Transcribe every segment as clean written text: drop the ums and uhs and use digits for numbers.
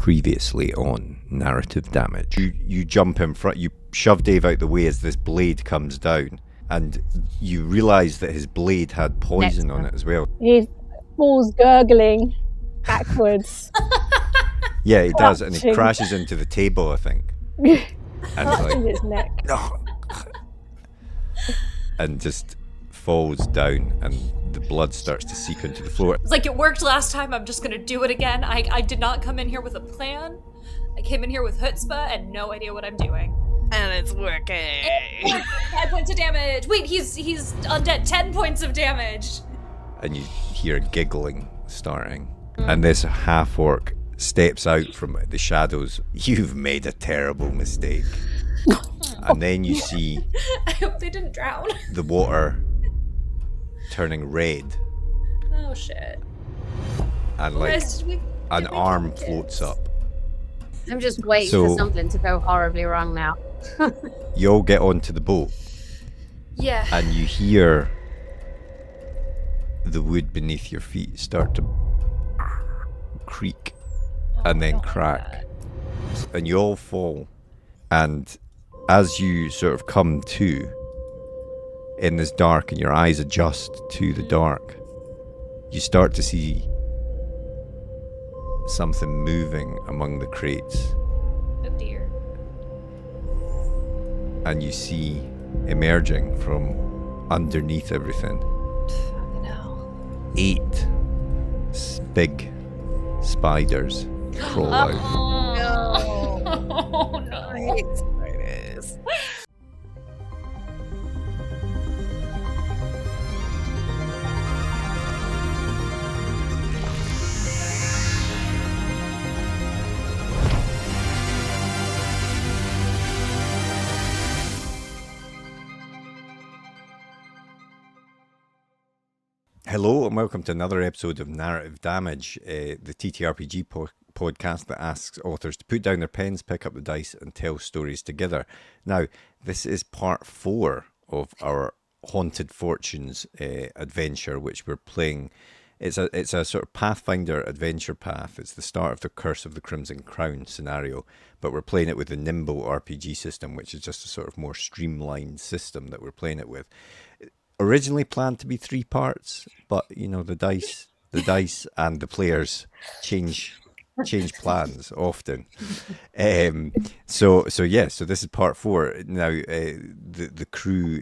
Previously on Narrative Damage. You jump in front, you shove Dave out the way as this blade comes down, and you realise that his blade had poison on it as well. He falls gurgling backwards. Yeah, he does, and he crashes into the table, I think. And Clutching his neck. No. And just falls down, and the blood starts to seep into the floor. It's like, it worked last time, I'm just gonna do it again. I did not come in here with a plan. I came in here with chutzpah and no idea what I'm doing. And it's working. 5 points of damage. Wait, he's undead. 10 points of damage. And you hear giggling starting. And this half-orc steps out from the shadows. You've made a terrible mistake. And then you see I hope they didn't drown. the water turning red. Oh shit. And like an arm floats up. I'm just waiting for something to go horribly wrong now. You all get onto the boat. Yeah. And you hear the wood beneath your feet start to creak and then crack. And you all fall. And as you sort of come to in this dark and your eyes adjust to the dark, you start to see something moving among the crates. Oh dear. And you see emerging from underneath everything Fucking hell. 8 big spiders crawl out. Oh no. Spiders. Hello and welcome to another episode of Narrative Damage, the TTRPG podcast that asks authors to put down their pens, pick up the dice and tell stories together. Now, this is part 4 of our Haunted Fortunes adventure, which we're playing. It's a sort of Pathfinder adventure path. It's the start of the Curse of the Crimson Crown scenario, but we're playing it with the Nimble RPG system, which is just a sort of more streamlined system that we're playing it with. Originally planned to be 3 parts, but you know, the dice and the players change plans often. So this is part 4. Now the crew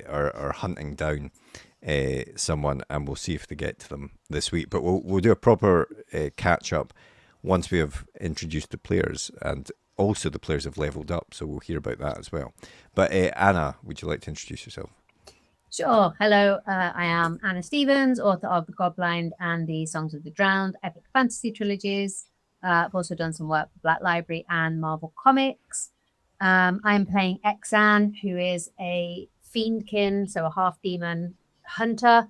are hunting down someone, and we'll see if they get to them this week. But we'll do a proper catch up once we have introduced the players, and also the players have leveled up, so we'll hear about that as well. But Anna, would you like to introduce yourself? Sure. Hello, I am Anna Stevens, author of the Godblind and the Songs of the Drowned epic fantasy trilogies. I've also done some work for Black Library and Marvel Comics. I'm playing Exan, who is a fiendkin, so a half-demon hunter,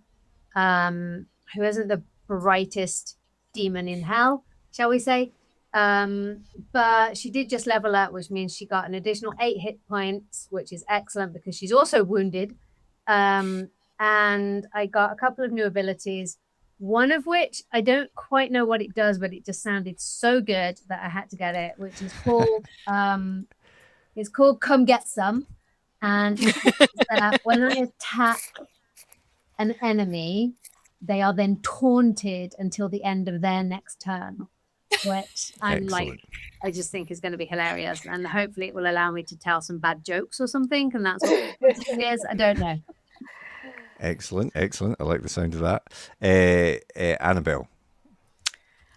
who isn't the brightest demon in hell, shall we say. But she did just level up, which means she got an additional 8 hit points, which is excellent because she's also wounded. And I got a couple of new abilities, one of which I don't quite know what it does, but it just sounded so good that I had to get it, which is called Come Get Some. And when I attack an enemy, they are then taunted until the end of their next turn, which I just think is going to be hilarious, and hopefully it will allow me to tell some bad jokes or something, and that's what it is. I don't know. Excellent. I like the sound of that. Annabel.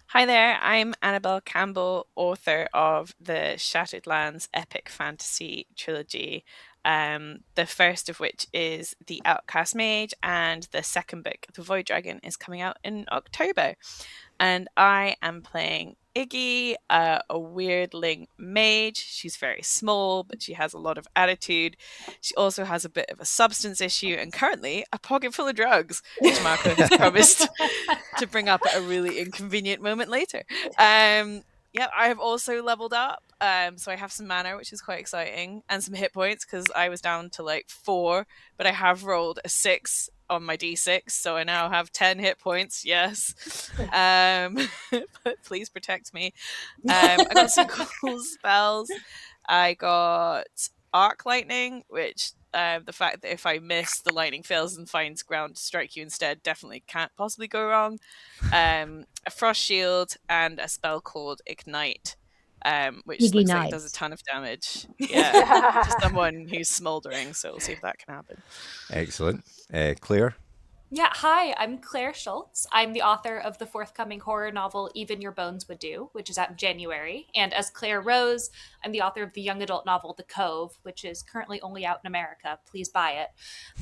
Hi there, I'm Annabel Campbell, author of the Shattered Lands epic fantasy trilogy, the first of which is the Outcast Mage, and the second book, The Void Dragon, is coming out in October. And I am playing Iggy, a weirdling mage. She's very small, but she has a lot of attitude. She also has a bit of a substance issue, and currently a pocket full of drugs, which Marco has promised to bring up at a really inconvenient moment later. Yeah, I have also leveled up. So I have some mana, which is quite exciting, and some hit points because I was down to like 4, but I have rolled a 6 on my d6, so I now have 10 hit points. Yes. But please protect me. I got some cool spells. I got arc lightning, which the fact that if I miss, the lightning fails and finds ground to strike you instead definitely can't possibly go wrong. A frost shield and a spell called ignite, which Iggy looks like it does a Knight. ton of damage. Yeah, to someone who's smoldering. So we'll see if that can happen. Excellent. Claire? Yeah, hi, I'm Claire Schultz. I'm the author of the forthcoming horror novel Even Your Bones Would Do, which is out in January. And as Claire Rose, I'm the author of the young adult novel The Cove, which is currently only out in America. Please buy it.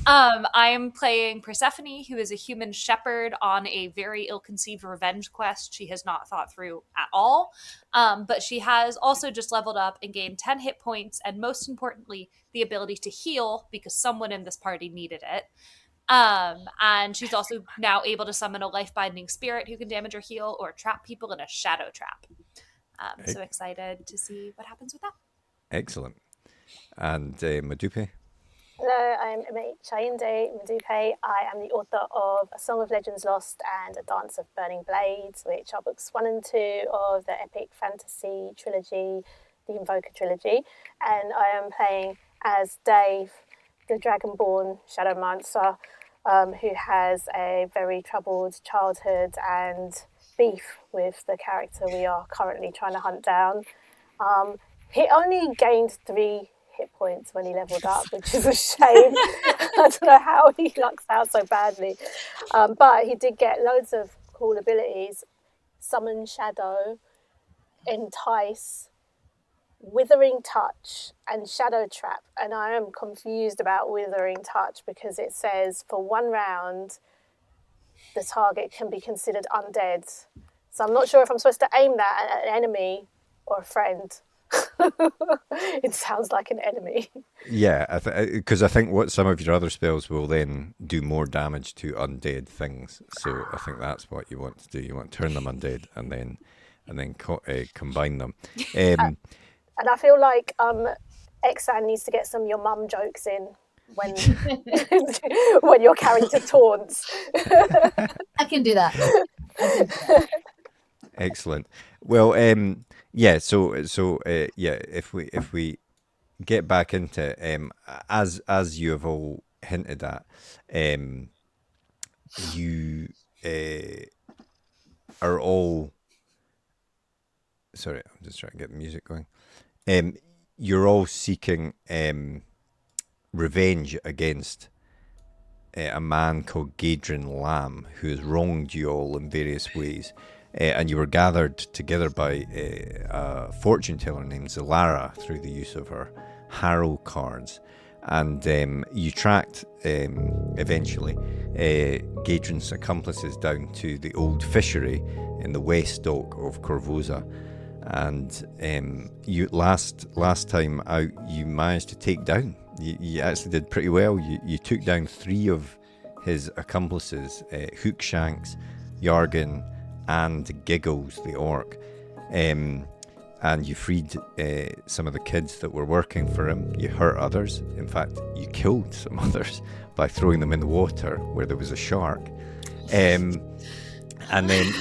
I'm playing Persephone, who is a human shepherd on a very ill-conceived revenge quest she has not thought through at all. But she has also just leveled up and gained 10 hit points, and most importantly, the ability to heal because someone in this party needed it. And she's also now able to summon a life-binding spirit who can damage or heal or trap people in a shadow trap. So excited to see what happens with that. Excellent. And Madupe? Hello, I'm Chainde Madupe. I am the author of A Song of Legends Lost and A Dance of Burning Blades, which are books 1 and 2 of the epic fantasy trilogy, the Invoker trilogy. And I am playing as Dave, the Dragonborn Shadowmancer, who has a very troubled childhood and beef with the character we are currently trying to hunt down. He only gained 3 hit points when he leveled up, which is a shame. I don't know how he lucks out so badly. But he did get loads of cool abilities. Summon Shadow, Entice, Withering Touch, and Shadow Trap. And I am confused about Withering Touch because it says for 1 round the target can be considered undead. So I'm not sure if I'm supposed to aim that at an enemy or a friend. It sounds like an enemy. Yeah, because I think what some of your other spells will then do more damage to undead things. So I think that's what you want to do. You want to turn them undead and then combine them. And I feel like Exan needs to get some your mum jokes in when when your character taunts. I can do that. Excellent. Well, yeah. So yeah. If we get back into as you have all hinted at, you are all. Sorry, I'm just trying to get the music going. You're all seeking revenge against a man called Gaedren Lamm, who has wronged you all in various ways. And you were gathered together by a fortune teller named Zalara through the use of her Harrow cards. And you tracked, eventually, Gaedren's accomplices down to the old fishery in the west dock of Corvosa. And you last time out, you managed to take down. You actually did pretty well. You took down 3 of his accomplices, Hookshanks, Yargan, and Giggles, the orc. And you freed some of the kids that were working for him. You hurt others. In fact, you killed some others by throwing them in the water where there was a shark. And then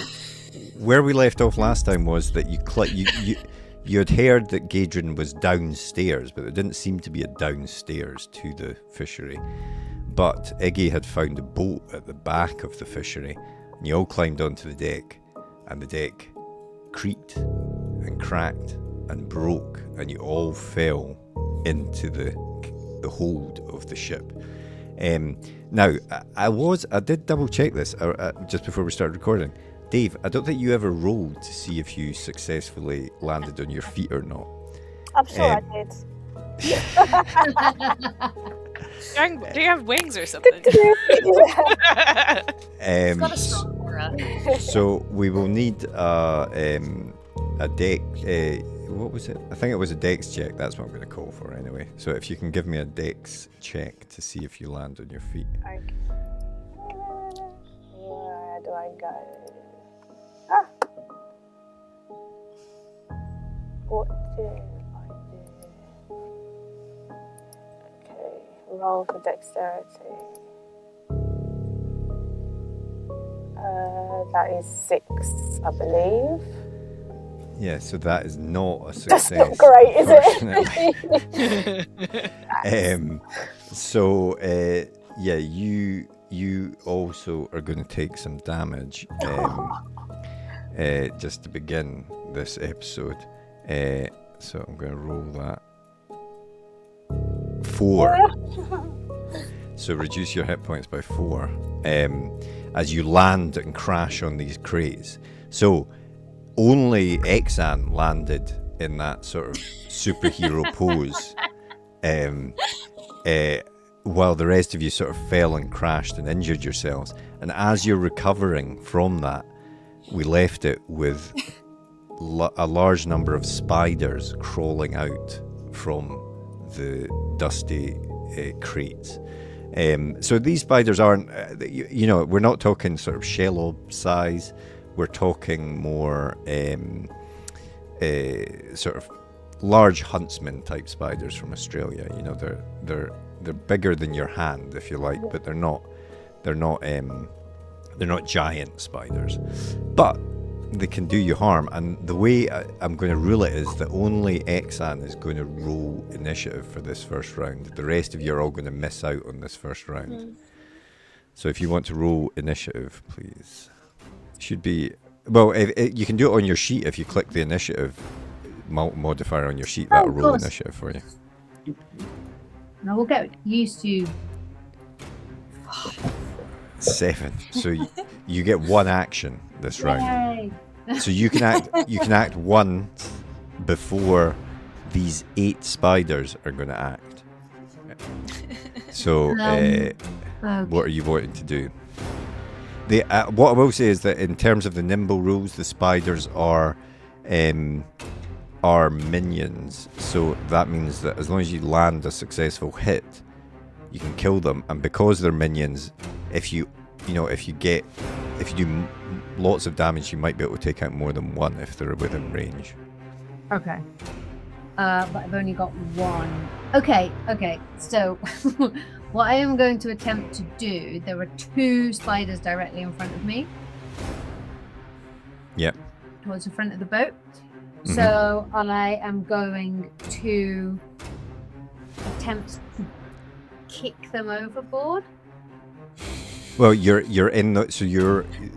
where we left off last time was that you had heard that Gaedren was downstairs, but there didn't seem to be a downstairs to the fishery. But Iggy had found a boat at the back of the fishery, and you all climbed onto the deck, and the deck creaked and cracked and broke, and you all fell into the hold of the ship. Now, I did double check this just before we started recording. Dave, I don't think you ever rolled to see if you successfully landed on your feet or not. I'm sure I did. Do you have wings or something? It's got a strong aura. So we will need a deck. What was it? I think it was a dex check. That's what I'm going to call for anyway. So if you can give me a dex check to see if you land on your feet. Okay. Where do I go? what do I do? Okay, roll for dexterity. That is 6, I believe. Yeah, so that is not a success. That's not great, is it? So yeah, you also are going to take some damage just to begin this episode. So I'm going to roll that 4. So reduce your hit points by 4 as you land and crash on these crates. So only Exan landed in that sort of superhero pose, while the rest of you sort of fell and crashed and injured yourselves. And as you're recovering from that, we left it with a large number of spiders crawling out from the dusty crates. So these spiders aren't, we're not talking sort of shellob size. We're talking more sort of large huntsman type spiders from Australia. You know, they're bigger than your hand, if you like, but they're not giant spiders. But they can do you harm, and the way I'm going to rule it is that only Exan is going to roll initiative for this first round. The rest of you are all going to miss out on this first round. So if you want to roll initiative, please. Should be, well, you can do it on your sheet. If you click the initiative modifier on your sheet, that'll roll initiative for you. Now we'll get used to 7. So you get 1 action this round. Yay. So you can act once before these 8 spiders are going to act. So what are you wanting to do? What I will say is that in terms of the Nimble rules, the spiders are minions. So that means that as long as you land a successful hit, you can kill them. And because they're minions, if you do lots of damage, you might be able to take out more than 1 if they're within range. Okay. But I've only got 1. Okay. So what I am going to attempt to do, there are 2 spiders directly in front of me. Yep. Towards the front of the boat. Mm-hmm. So I am going to attempt to kick them overboard. Well, you're in the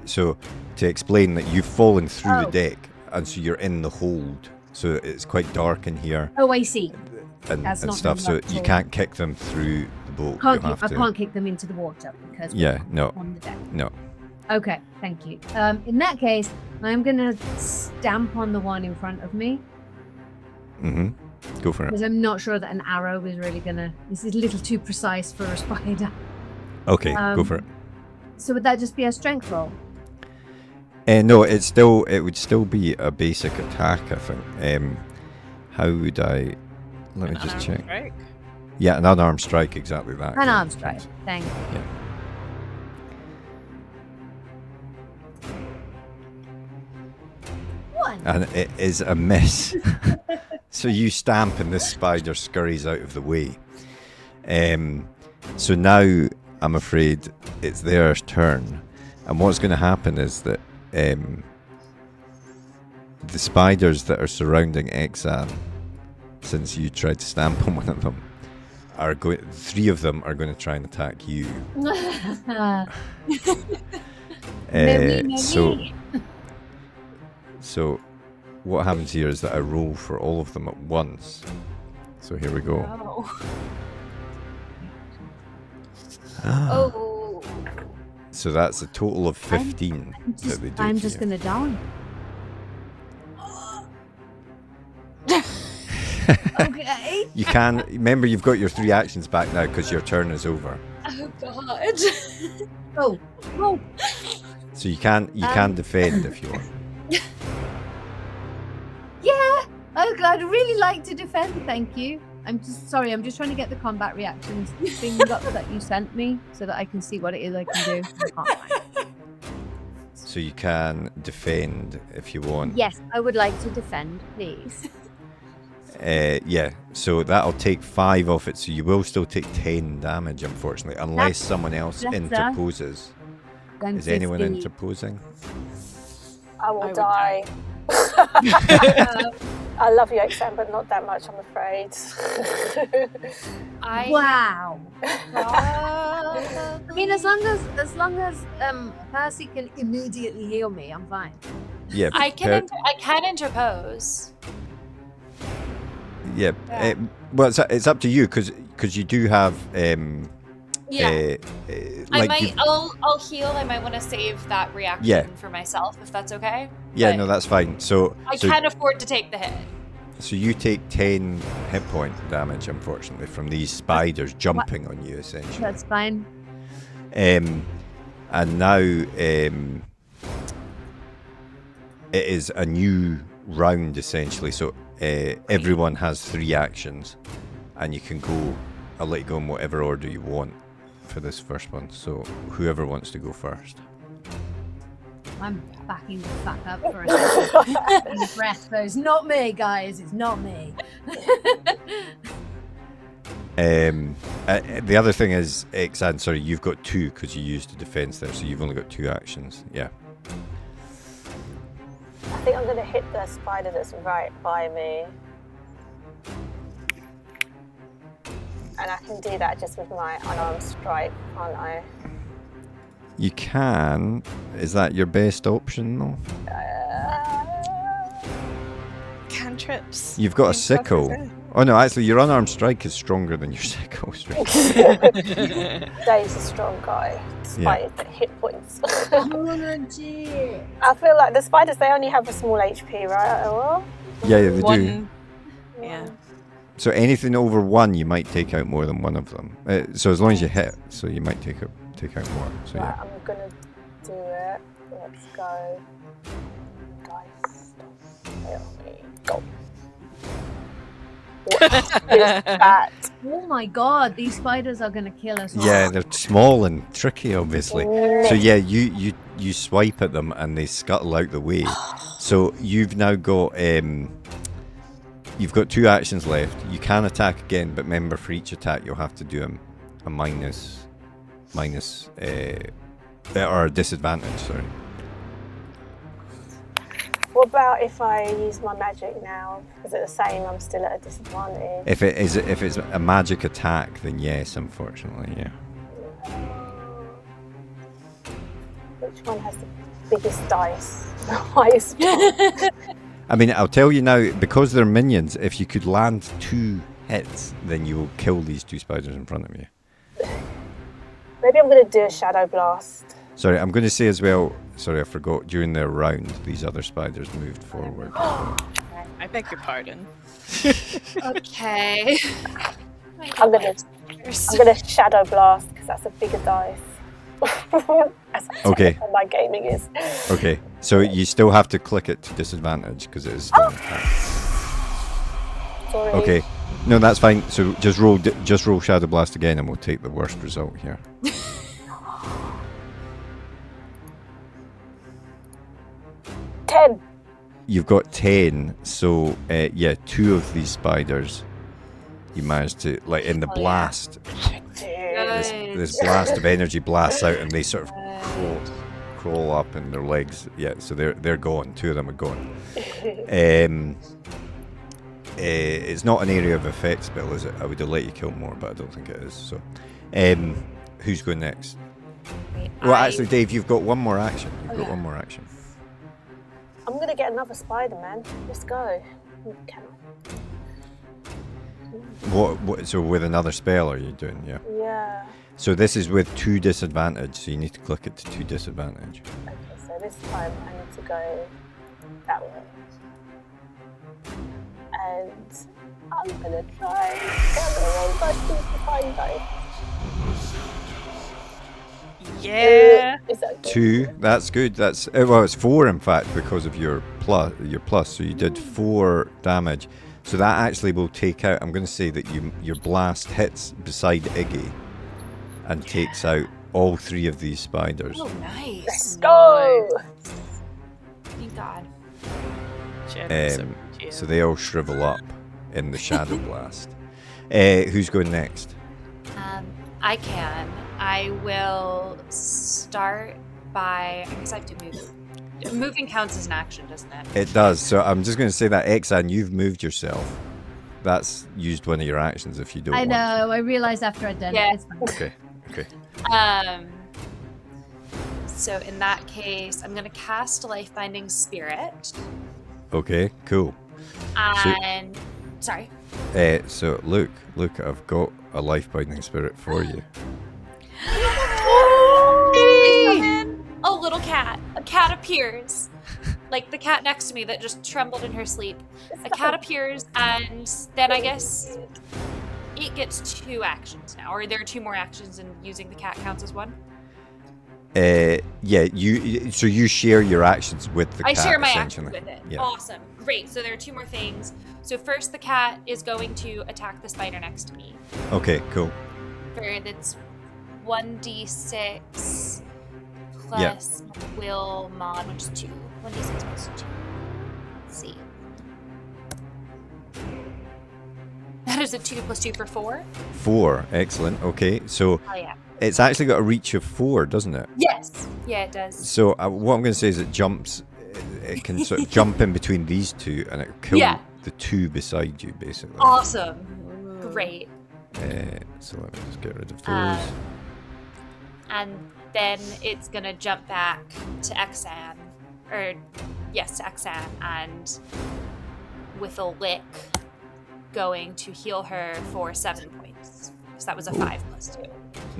so to explain that you've fallen through the deck, and so you're in the hold. So it's quite dark in here. Oh, I see. And stuff. So you can't kick them through the boat. I can't kick them into the water because we're on the deck. No. Okay, thank you. In that case, I'm gonna stamp on the one in front of me. Go for it. Because I'm not sure that an arrow is really gonna. This is a little too precise for a spider. Okay, go for it. So would that just be a strength roll? No, it would still be a basic attack, I think. How would I? Let me just check. Strike? Yeah, an unarmed strike, exactly that. An unarmed strike. Thank you. Yeah. One. And it is a miss. So you stamp and this spider scurries out of the way. So now I'm afraid it's their turn. And what's going to happen is that the spiders that are surrounding Exan, since you tried to stamp on one of them, 3 of them are going to try and attack you. So what happens here is that I roll for all of them at once. So here we go. Oh. So that's a total of 15 that they do. I'm just going to die. Okay. You can remember you've got your 3 actions back now because your turn is over. Oh god. Oh. So you can defend if you want. Yeah. Oh god, I'd really like to defend. Thank you. I'm just trying to get the combat reactions thing up that you sent me so that I can see what it is I can do. I can't find it. So you can defend if you want. Yes, I would like to defend, please. Yeah, so that'll take 5 off it, so you will still take 10 damage, unfortunately, unless someone else better interposes. Then Is anyone 50. interposing? I will would die. I love you, XM, but not that much, I'm afraid. Wow. I mean, as long as Percy can immediately heal me, I'm fine. Yeah, I can interpose. yeah. Yeah. Well, it's up to you because you do have I'll heal. I might want to save that reaction for myself, if that's okay. Yeah, But no, that's fine. So I can afford to take the hit. So you take 10 hit point damage, unfortunately, from these spiders jumping on you, essentially. That's fine. And now it is a new round, essentially. So everyone has 3 actions, and you can go. I'll let you go in whatever order you want for this first one. So whoever wants to go first. I'm backing the fuck up for a second. The breath goes, not me, guys. It's not me. The other thing is, Xan, sorry, you've got 2 because you used a defense there, so you've only got 2 actions. Yeah. I think I'm going to hit the spider that's right by me. And I can do that just with my unarmed strike, can't I? You can. Is that your best option, though? Cantrips. You've got a sickle. Oh no, actually, your unarmed strike is stronger than your sickle strike. Dave's a strong guy, despite the hit points. Oh, I feel like the spiders, they only have a small HP, right? Oh, Yeah, they do. One. Yeah. So anything over 1, you might take out more than one of them. So as long as you hit, so you might take out more. So right, yeah. I'm gonna do it. Let's go. Dice. Here we go. What is that? Oh my god, these spiders are gonna kill us all. Yeah, they're small and tricky, obviously. So yeah, you swipe at them and they scuttle out the way. So you've now got you've got 2 actions left. You can attack again, but remember, for each attack you'll have to do a minus or a disadvantage. Sorry. What about if I use my magic now? Is it the same? I'm still at a disadvantage. If it's a magic attack, then yes, unfortunately, yeah. Which one has the biggest dice? The highest one? I mean, I'll tell you now, because they're minions, if you could land 2 hits, then you will kill these 2 spiders in front of you. Maybe I'm going to do a shadow blast. Sorry, I'm going to say as well, sorry, I forgot, during their round, these other spiders moved forward. I beg your pardon. Okay. I'm gonna shadow blast because that's a bigger dice. As Okay. technical my gaming is. Okay, so you still have to click it to disadvantage because it is still an attack. Sorry. Okay, no, that's fine. So just roll Shadow Blast again, and we'll take the worst result here. 10. You've got 10, so yeah, 2 of these spiders you managed to, like, in the blast, this blast of energy blasts out, and they sort of crawl up in their legs. Yeah, so they're gone. 2 of them are gone. It's not an area of effect spell, is it? I would have let you kill more, but I don't think it is. So, who's going next? Well, actually, Dave, you've got one more action. You've got one more action. I'm going to get another spider, man. Let's go. Can What? So with another spell, are you doing? Yeah. Yeah. So this is with 2 disadvantage. So you need to click it to 2 disadvantage. Okay, so this time I need to go that way. And I'm going to try and get the wrong button to find out. Yeah. Is that good? 2. That's good. That's well, it's 4 in fact because of your plus. So you did 4 damage. So that actually will take out. I'm going to say that your blast hits beside Iggy and takes out all 3 of these spiders. Oh, nice. Let's go! Thank God. So they all shrivel up. in the shadow blast. Who's going next? I can. I will start by. I guess I have to move. Moving counts as an action, doesn't it? It does. So I'm just going to say that, Exan, you've moved yourself. That's used one of your actions if you don't I want know. I realised after I'd done Yeah. it. It's fine. Okay. So in that case, I'm going to cast Life Binding Spirit. Okay, cool. And sorry. So look, I've got a life binding spirit for you. A little cat. A cat appears. Like the cat next to me that just trembled in her sleep. A cat appears, and then I guess it gets 2 actions now. Or there are 2 more actions, and using the cat counts as 1? Yeah, so you share your actions with the cat, I share my essentially. actions with it. Yeah. Awesome. Great. So there are 2 more things. So first, the cat is going to attack the spider next to me. Okay, cool. That's 1d6 plus will mod, which is 2. 1d6 plus 2. Let's see. That is a 2 plus 2 for 4. 4, excellent. Okay, so Oh yeah. it's actually got a reach of 4, doesn't it? Yes. Yeah, it does. So what I'm going to say is it jumps. It can sort of jump in between these 2, and it kills the 2 beside you, basically. Awesome. Great. So let me just get rid of those. And then it's gonna jump back to Exan, to Exan, and with a lick, going to heal her for 7 points. So that was a 5 plus 2.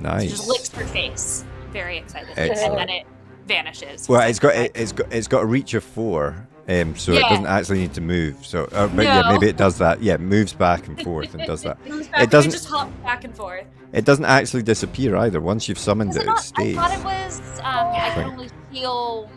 Nice. So just licks her face, very excited, Excellent. and then it vanishes. Well, it's got a reach of 4, so it doesn't actually need to move. So, but yeah, maybe it does that. Yeah, it moves back and forth and does that. It doesn't just hop back and forth. It doesn't actually disappear either. Once you've summoned it, it I stays. thought it was. I can only heal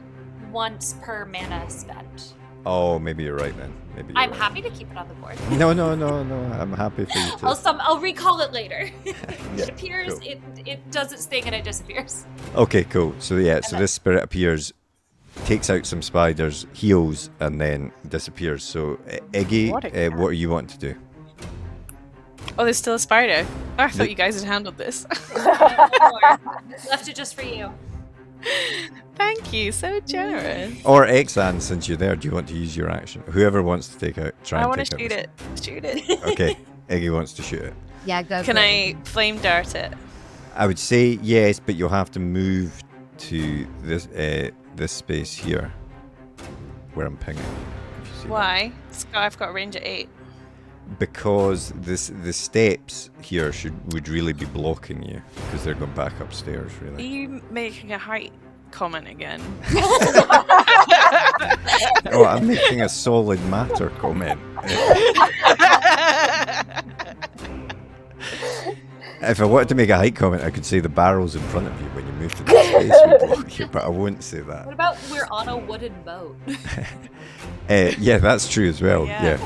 once per mana spent. Oh, maybe you're right then. Maybe you're I'm right. happy to keep it on the board. No. I'm happy for you to. I'll recall it later. Yeah, It appears, cool. it does its thing, and it disappears. Okay, cool. So so this spirit appears, takes out some spiders, heals, and then disappears. So Iggy, what are you wanting to do? Oh, there's still a spider. Oh, I thought you guys had handled this. Left it just for you. Thank you, so generous. Or Exan, since you're there, do you want to use your action? Whoever wants to take out, I want to shoot it. Shoot it. Okay, Iggy wants to shoot it. Yeah, go. Can I flame dart it? I would say yes, but you'll have to move to this space here, where I'm pinging. If you see Why? I've got a range of 8. Because the steps here would really be blocking you because they're going back upstairs. Are Really. you making a height comment again? Oh, I'm making a solid matter comment. If I wanted to make a height comment, I could say the barrels in front of you when you move to the space would block you, but I won't say that. What about we're on a wooden boat? Yeah, that's true as well. Yeah.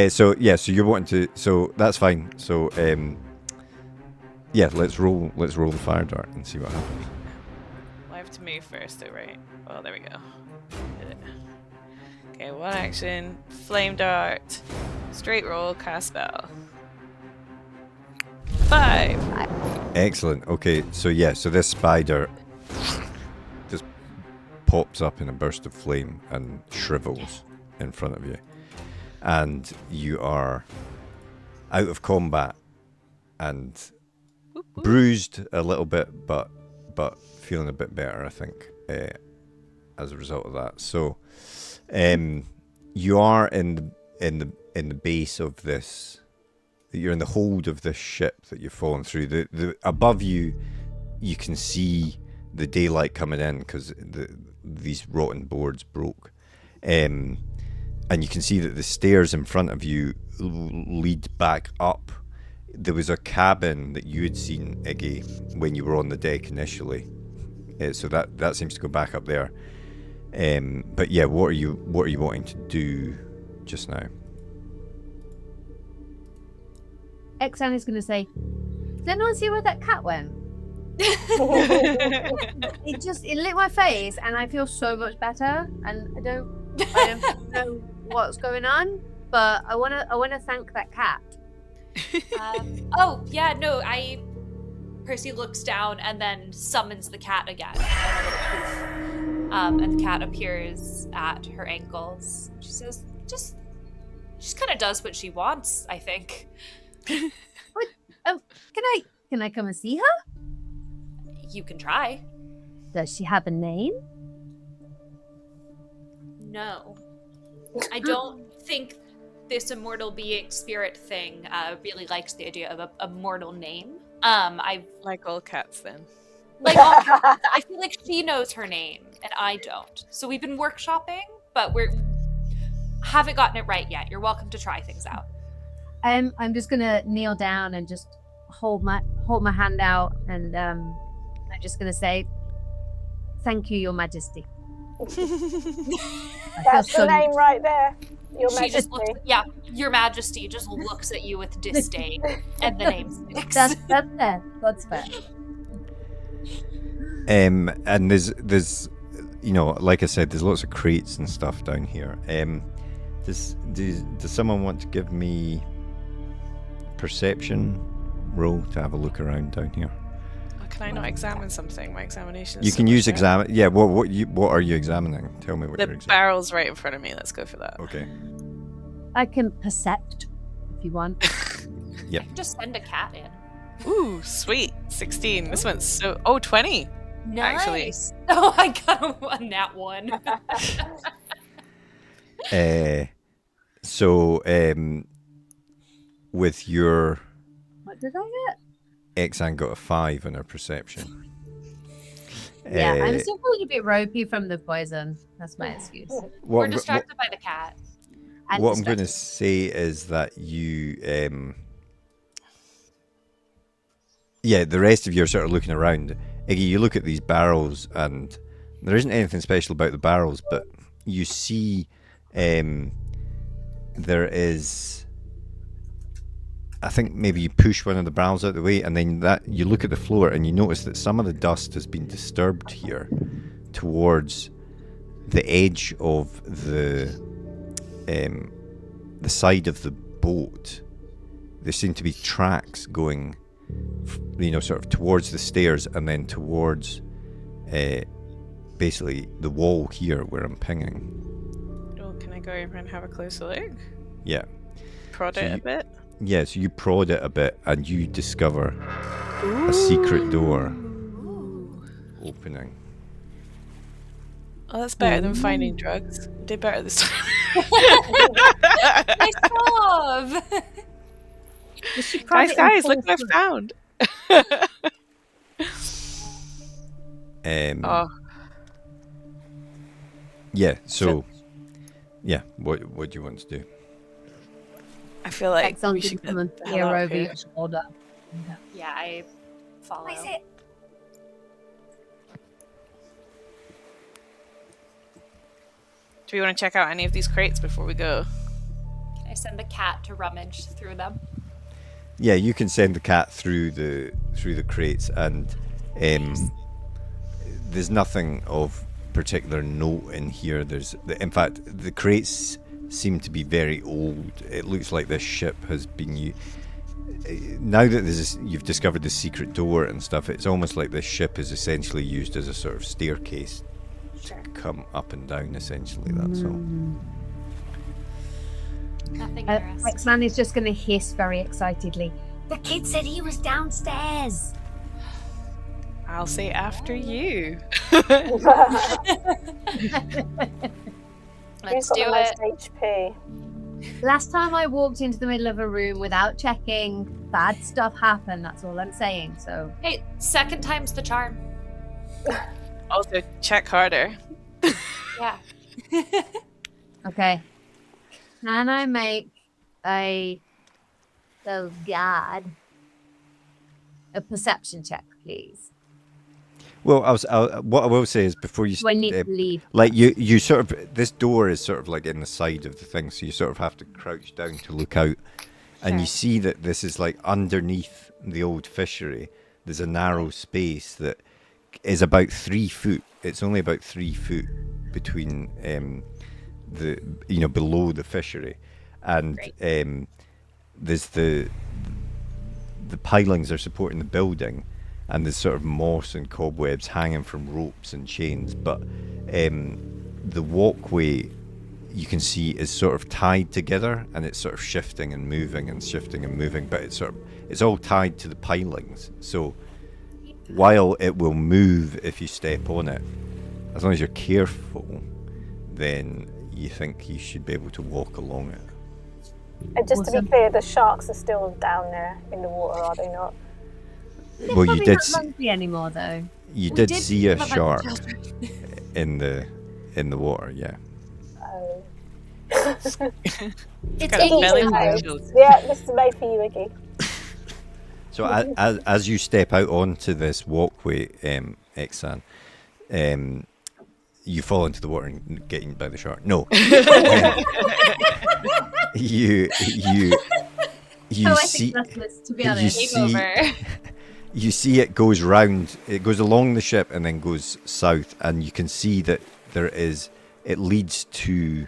So you're wanting to. So that's fine. So let's roll the fire dart and see what happens. Well, I have to move first, though, right? Well, there we go. Did it. Okay, 1 action, flame dart, straight roll, cast spell. 5. Excellent. Okay, so this spider just pops up in a burst of flame and shrivels in front of you. And you are out of combat and bruised a little bit, but feeling a bit better, I think, as a result of that. So, you are in the base of this. You're in the hold of this ship that you've fallen through. The above you, you can see the daylight coming in because these rotten boards broke. And you can see that the stairs in front of you lead back up. There was a cabin that you had seen, Iggy, when you were on the deck initially. So that seems to go back up there. But yeah, what are you wanting to do just now? Exan is going to say, "Did anyone see where that cat went?" It lit my face, and I feel so much better. And I don't know what's going on. but I wanna thank that cat. Oh, yeah, no, Percy looks down and then summons the cat again. And the cat appears at her ankles. She says, she just kind of does what she wants, I think. What? Can I come and see her? You can try. Does she have a name? No. I don't think this immortal being spirit thing really likes the idea of a mortal name. I Like all cats, then. like all cats, I feel like she knows her name and I don't. So we've been workshopping, but haven't gotten it right yet. You're welcome to try things out. I'm just gonna kneel down and just hold my hand out, and I'm just gonna say, "Thank you, Your Majesty." That's the name right there. Your She just Majesty. looks, Your Majesty just looks at you with disdain, and the name sticks. That's fair. That's fair. And there's like I said, there's lots of crates and stuff down here. Does someone want to give me perception roll to have a look around down here? Oh, can I not examine something? My examination is You so can much use better. examine. Yeah. What are you examining? Tell me what The you're examining. barrel's right in front of me. Let's go for that. Okay. I can percept if you want. I can just send a cat in. Ooh, sweet. 16. This one's 20. Nice. Actually. Oh, I got a nat 1. So with your What did I get? Exan got a 5 on her perception. Yeah, I'm still feeling a bit ropey from the poison. That's my excuse. We're distracted by the cat. And What I'm going to distracted. say is that you, the rest of you are sort of looking around. Iggy, you look at these barrels, and there isn't anything special about the barrels, but you see there is. I think maybe you push one of the barrels out of the way, and then you look at the floor, and you notice that some of the dust has been disturbed here towards the edge of the side of the boat. There seem to be tracks going, sort of towards the stairs and then towards basically the wall here where I'm pinging. Oh, can I go over and have a closer look? Yeah. Prod So it a you- bit? Yeah, so you prod it a bit and you discover a secret door opening. Oh, that's better than finding drugs. We did better this time. Nice job! Guys, look what I found. Oh, Yeah, so yeah, what do you want to do? I feel like Exxon we did should come and get the peer hell out over of your here. shoulder. Yeah, I follow. What is it? Do we want to check out any of these crates before we go? I send the cat to rummage through them. Yeah, you can send the cat through the crates, and there's nothing of particular note in here. In fact, the crates seem to be very old. It looks like this ship has been used. Now that you've discovered the secret door and stuff, it's almost like this ship is essentially used as a sort of staircase to come up and down. Essentially, that's all. Nothing interesting. X-Man is just going to hiss very excitedly. The kid said he was downstairs. I'll say after you. Who's Let's got do the most it. HP? Last time I walked into the middle of a room without checking, bad stuff happened. That's all I'm saying. So Hey, second time's the charm. Also, check harder. Yeah. okay, can I make a guard a perception check, please? Well, what I will say is before you Do I need to leave? like you sort of, this door is sort of like in the side of the thing, so you sort of have to crouch down to look out, and you see that this is like underneath the old fishery. There's a narrow space that is about 3 foot. It's only about 3 foot between below the fishery, and Great. there's the pilings are supporting the building, and there's sort of moss and cobwebs hanging from ropes and chains, but the walkway you can see is sort of tied together, and it's sort of shifting and moving, but it's all tied to the pilings. So while it will move if you step on it, as long as you're careful, then you think you should be able to walk along it. And just to be clear, the sharks are still down there in the water, are they not? They're Well, you probably did not lumpy anymore, though. You We did did see a talk about the shark children. in the water, yeah. Oh. It's Got a Iggy's belly house. full of children. Yeah, this is made for you, Iggy. So as you step out onto this walkway, Exan, you fall into the water and get eaten by the shark. No. you Poetic see justice, to be you honest. see over. you see it goes round, it goes along the ship and then goes south, and you can see that it leads to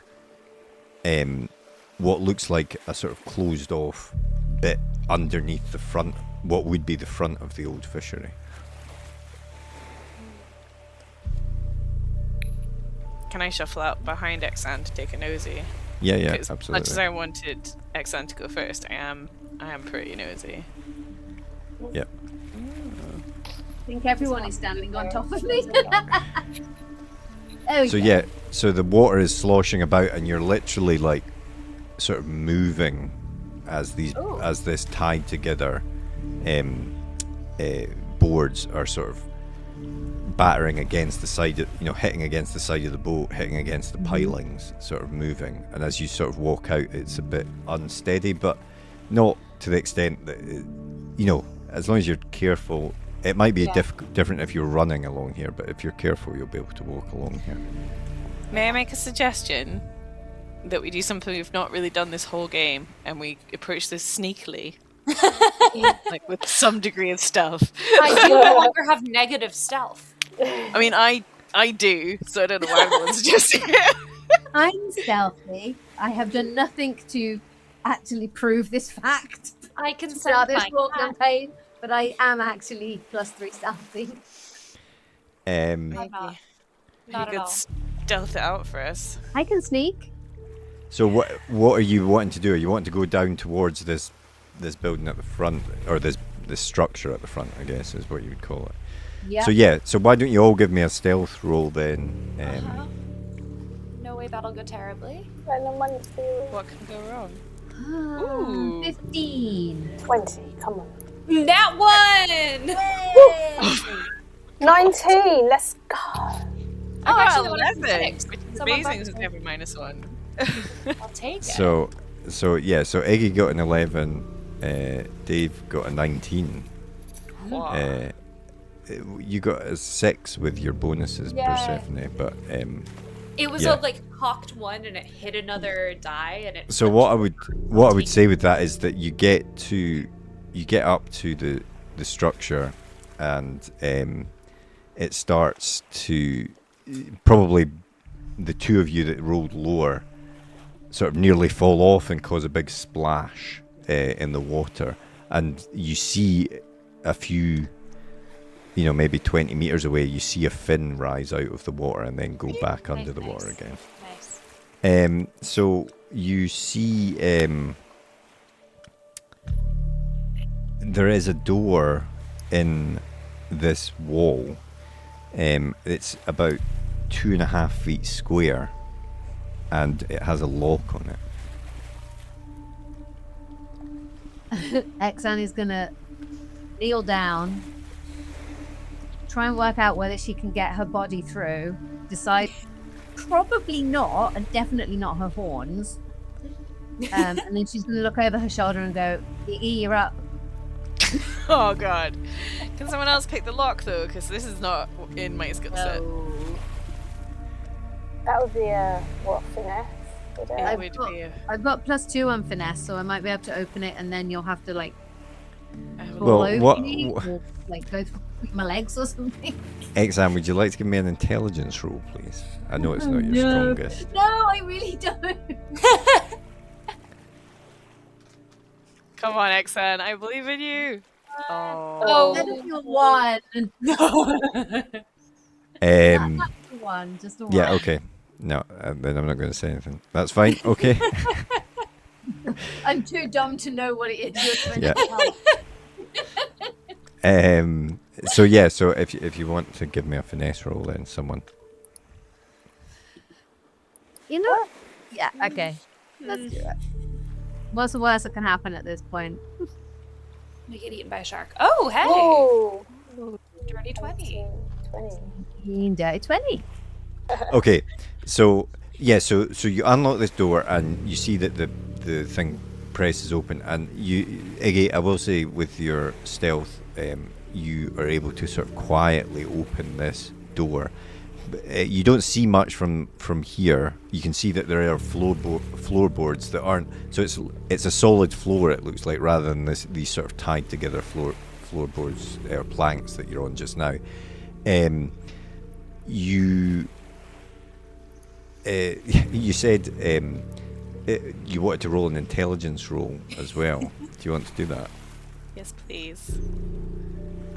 what looks like a sort of closed off bit underneath the front, what would be the front of the old fishery. Can I shuffle out behind Exan to take a nosy? Yeah, 'Cause much as absolutely. I wanted Exan to go first, I am pretty nosy. Yeah. I think everyone is standing on top of me. Oh, So yeah, so the water is sloshing about, and you're literally like sort of moving as this tied together boards are sort of battering against the side of, hitting against the side of the boat, hitting against the pilings, sort of moving. And as you sort of walk out, it's a bit unsteady, but not to the extent that as long as you're careful. It might be different if you're running along here, but if you're careful, you'll be able to walk along here. May I make a suggestion that we do something we've not really done this whole game, and we approach this sneakily, like with some degree of stealth? I do no longer have negative stealth. I mean, I do, so I don't know why everyone's suggesting it. I'm stealthy. I have done nothing to actually prove this fact I can throughout this sense whole my campaign, but I am actually +3 stealthy. Not You at could all. stealth it out for us. I can sneak. So what are you wanting to do? Are you wanting to go down towards this building at the front, or this structure at the front, I guess is what you would call it. Yeah. So why don't you all give me a stealth roll then? No way that'll go terribly. And then 1, 2, What can go wrong? Ooh. 15. 20. Come on. That one! 19. Let's go. I got actually wanted 11, 6. which is Someone amazing. bumped It's me. every -1. I'll take it. So Eggy got an 11, Dave got a 19. Wow. You got a 6 with your bonuses, Yay. Persephone, but It was yeah. a cocked one and it hit another die and it. so what I would say with that is that you get up to the structure, and it starts to, probably the two of you that rolled lower sort of nearly fall off and cause a big splash in the water, and you see a few, maybe 20 meters away, you see a fin rise out of the water and then go back under the water again. Nice. So you see there is a door in this wall. It's about 2.5 feet square, and it has a lock on it. Exan is gonna kneel down, try and work out whether she can get her body through, decide probably not, and definitely not her horns. And then she's gonna look over her shoulder and go, Iggy, you're up. Oh god. Can someone else pick the lock though? Because this is not in my skill set. That would be what, finesse? Would it? It would be I've got +2 on finesse, so I might be able to open it, and then you'll have to Well, fall over what- me, or go through my legs or something. Exam, would you like to give me an intelligence roll, please? I know it's not your strongest. No, I really don't. Come on, Exan, I believe in you. Oh. Let it be a one. One, just a one. Yeah, okay. No, then I'm not going to say anything. That's fine. Okay. I'm too dumb to know what it is you're trying Yeah. to tell. So if you want to give me a finesse roll, then someone. You know? Yeah, okay. Let's do it. What's the worst that can happen at this point? We get eaten by a shark. Oh, hey. Whoa. Dirty 20. 20. Dirty 20. Okay, so yeah, so you unlock this door and you see that the thing presses open, and Iggy, I will say, with your stealth, you are able to sort of quietly open this door. You don't see much from here. You can see that there are floorboards that aren't. So it's a solid floor. It looks like, rather than these sort of tied together floorboards or planks that you're on just now. You said you wanted to roll an intelligence roll as well. Do you want to do that? Yes, please.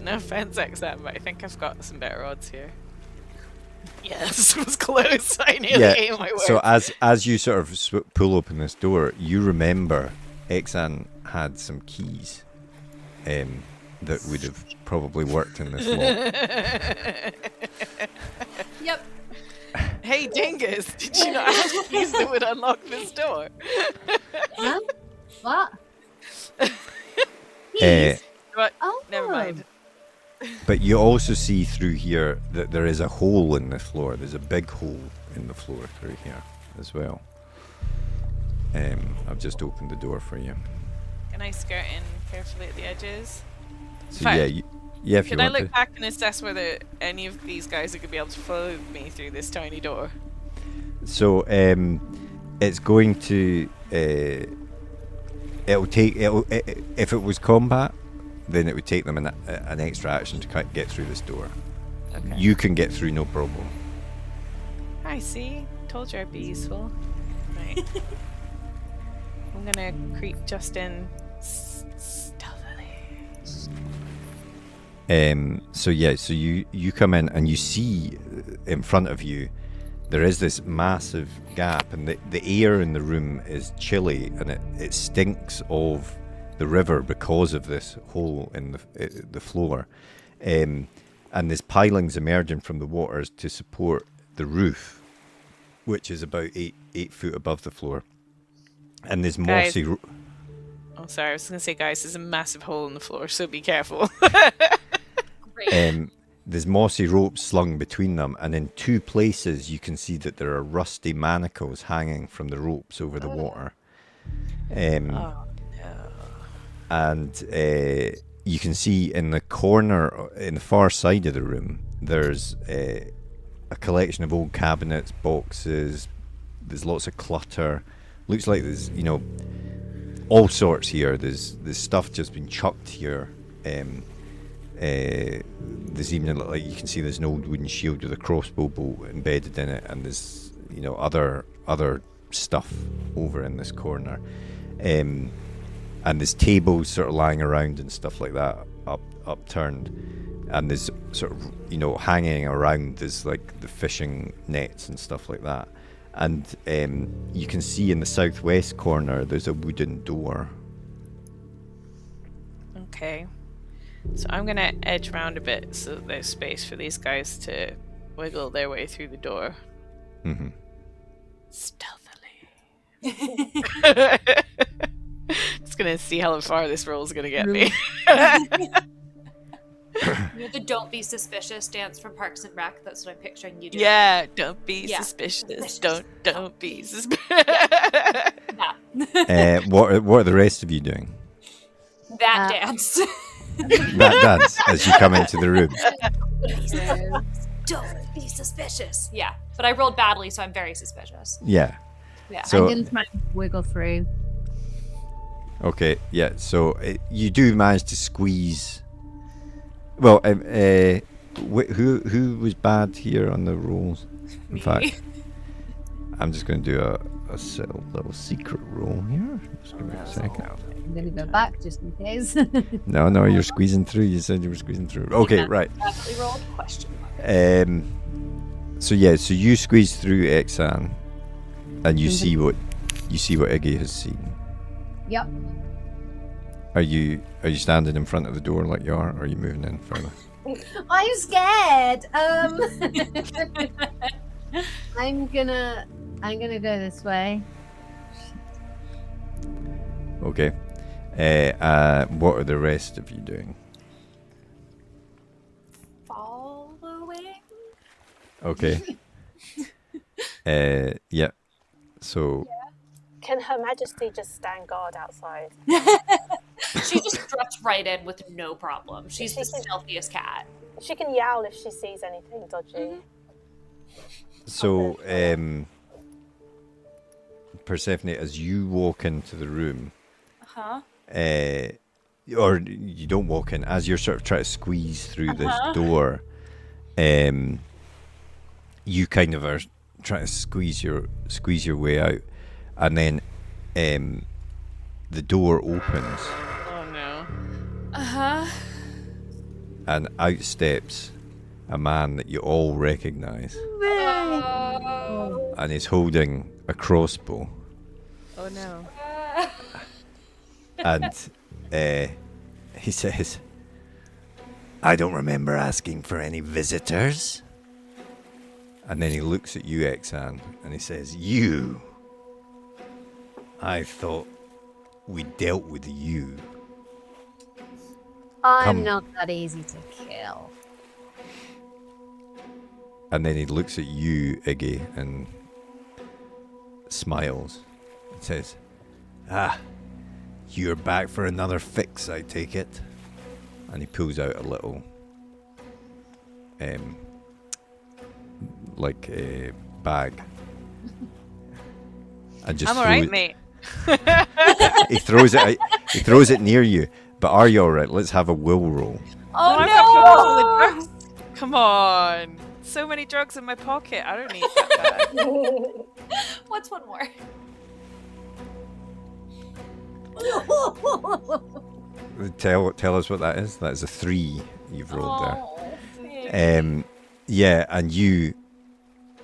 No offense, Exan, but I think I've got some better odds here. Yes, it was close. I nearly ate my words. So as you sort of pull open this door, you remember Exan had some keys that would have probably worked in this lock. Yep. Hey, Dingus, did you not have keys that would unlock this door? Huh? What? But Oh. never mind. But you also see through here that there is a hole in the floor. There's a big hole in the floor through here as well. I've just opened the door for you. Can I skirt in carefully at the edges? So Fact, if you Can I want look to. back and assess whether any of these guys are going to be able to follow me through this tiny door? So it's going to. It'll take. If it was combat, then it would take them an extra action to get through this door. Okay. You can get through, no problem. I see. Told you I'd be useful. Right. I'm gonna creep just in stealthily. So you come in and you see in front of you there is this massive gap, and the air in the room is chilly, and it stinks of the river because of this hole in the floor, and there's pilings emerging from the waters to support the roof, which is about 8 foot above the floor, and there's mossy. Oh, sorry. I was gonna say, guys, there's a massive hole in the floor, so be careful. Great. There's mossy ropes slung between them, and in 2 places you can see that there are rusty manacles hanging from the ropes over the water. And you can see in the corner, in the far side of the room, there's a collection of old cabinets, boxes. There's lots of clutter. Looks like there's, all sorts here. There's stuff just been chucked here. There's even, like, you can see there's an old wooden shield with a crossbow bolt embedded in it, and there's other stuff over in this corner. And there's tables sort of lying around and stuff like that, upturned, and there's sort of hanging around, there's like the fishing nets and stuff like that. And you can see in the southwest corner there's a wooden door. Okay. So I'm gonna edge around a bit so that there's space for these guys to wiggle their way through the door. Mm-hmm. Stealthily. Just gonna see how far this roll's gonna get me. You're the don't be suspicious dance from Parks and Rec. That's what I'm picturing you doing. Yeah, don't be Yeah. suspicious. Don't be suspicious. Yeah. What are the rest of you doing? That dance. That dance as you come into the room. Don't be suspicious. Yeah, but I rolled badly, so I'm very suspicious. Yeah. Yeah. So- I'm going to try and wiggle through. Okay, yeah. So you do manage to squeeze. Well, who was bad here on the rolls? In Me. fact, I'm just going to do little secret roll here. Just give me a second. I'm going to go back just in case. No, you're squeezing through. You said you were squeezing through. Okay, right. Definitely rolled question mark. So you squeeze through Exan, and you see what Iggy has seen. Yep. Are you standing in front of the door like you are, or are you moving in further? I'm scared. I'm gonna go this way. Okay. What are the rest of you doing? Following. Okay. Yeah. So. Can Her Majesty just stand guard outside? She just struts right in with no problem. She's the stealthiest cat. She can yowl if she sees anything dodgy. So, Persephone, as you walk into the room, or you don't walk in, as you're sort of trying to squeeze through this door, you kind of are trying to squeeze your way out, and then the door opens. Oh no. And out steps a man that you all recognize. And he's holding a crossbow. Oh no. And he says, "I don't remember asking for any visitors." And then he looks at you, Exan, and he says, "You. I thought we dealt with you." I'm not that easy to kill. And then he looks at you, Iggy, and smiles and says, "You're back for another fix, I take it." And he pulls out a little like a bag. And just I'm alright, mate. He throws it near you. But are you alright? Let's have a will roll. Oh I've no! got all the drugs. Come on. So many drugs in my pocket. I don't need that bad. What's one more? Tell us what that is. That is a 3 you've rolled there. Thanks. Yeah, and you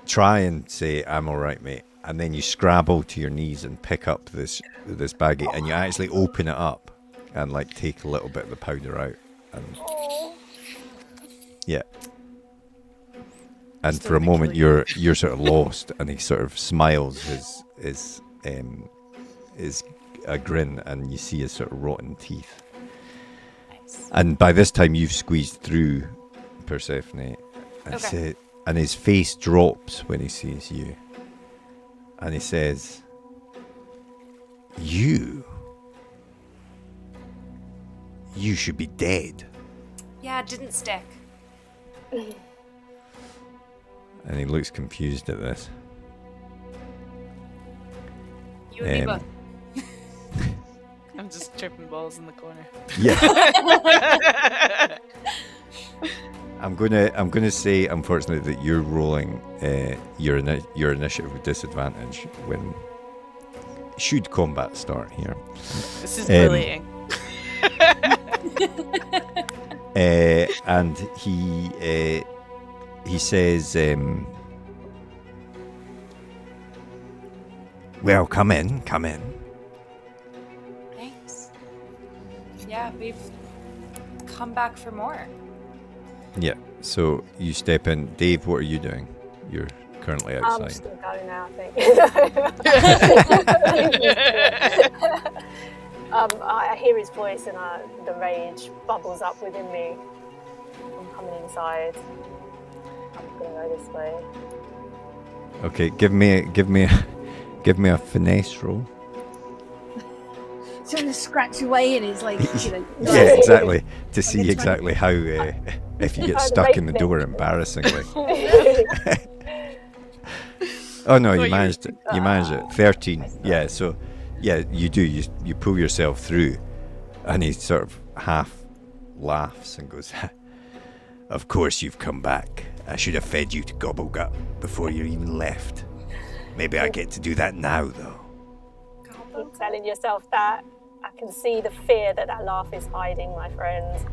try and say, "I'm alright, mate," and then you scrabble to your knees and pick up this baggie, and you actually open it up and like take a little bit of the powder out, and yeah. And for a moment you're sort of lost, and he sort of smiles his a grin, and you see his sort of rotten teeth. Nice. And by this time you've squeezed through, Persephone, and and his face drops when he sees you, and he says, You should be dead." Yeah, it didn't stick. And he looks confused at this. You and me both. I'm just tripping balls in the corner. Yeah. I'm gonna say, unfortunately, that you're rolling your initiative with disadvantage when should combat start here. This is bullying. And he says, "Well, come in." Thanks. Yeah, we've come back for more. Yeah. So you step in. Dave, what are you doing? You're currently I'm outside. just going to go now, I think. I hear his voice, and the rage bubbles up within me. I'm coming inside. I'm going to go this way. Okay, give me a finesse roll. Trying to scratch away, and it's like, Yeah, exactly. To see exactly how if you get stuck in the door embarrassingly. Oh no, you managed it. You managed it. 13. Yeah, so yeah, you do. You pull yourself through, and he sort of half laughs and goes, "Of course you've come back. I should have fed you to Gobblegut before you even left." Maybe I get to do that now, though. Keep telling yourself that. I can see the fear that laugh is hiding, my friend.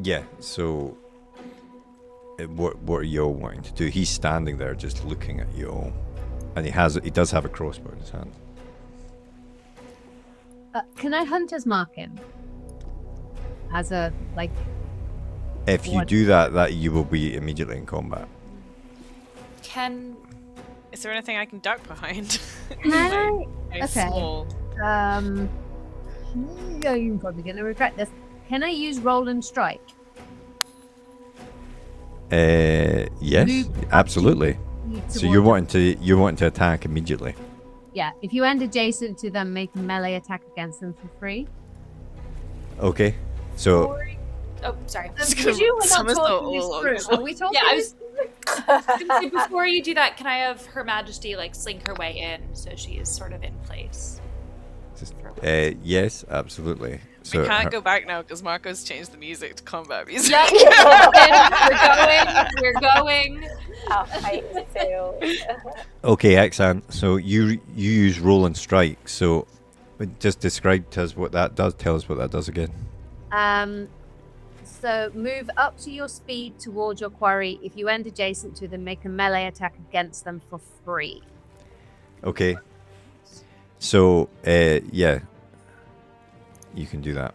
Yeah, so what are you all wanting to do? He's standing there just looking at you all. And he does have a crossbow in his hand. Can I hunter's mark him? As a, like... If you do that you will be immediately in combat. Is there anything I can duck behind? Can I? Very Okay. small. You're probably going to regret this. Can I use roll and strike? Yes, Move absolutely. So you're towards wanting to attack immediately. Yeah, if you end adjacent to them, make a melee attack against them for free. Okay. So Oh, sorry. Because you were not Somersault talking this all through. along. Are we talking Yeah, I this was before you do that, can I have Her Majesty like slink her way in so she is sort of in place? yes, absolutely. So We can't go back now because Marco's changed the music to combat music. Yep. We're going. Our fate is sealed. Okay, Exan. So you use roll and strike. So just describe to us what that does. Tell us what that does again. So move up to your speed towards your quarry. If you end adjacent to them, make a melee attack against them for free. Okay. So yeah, you can do that.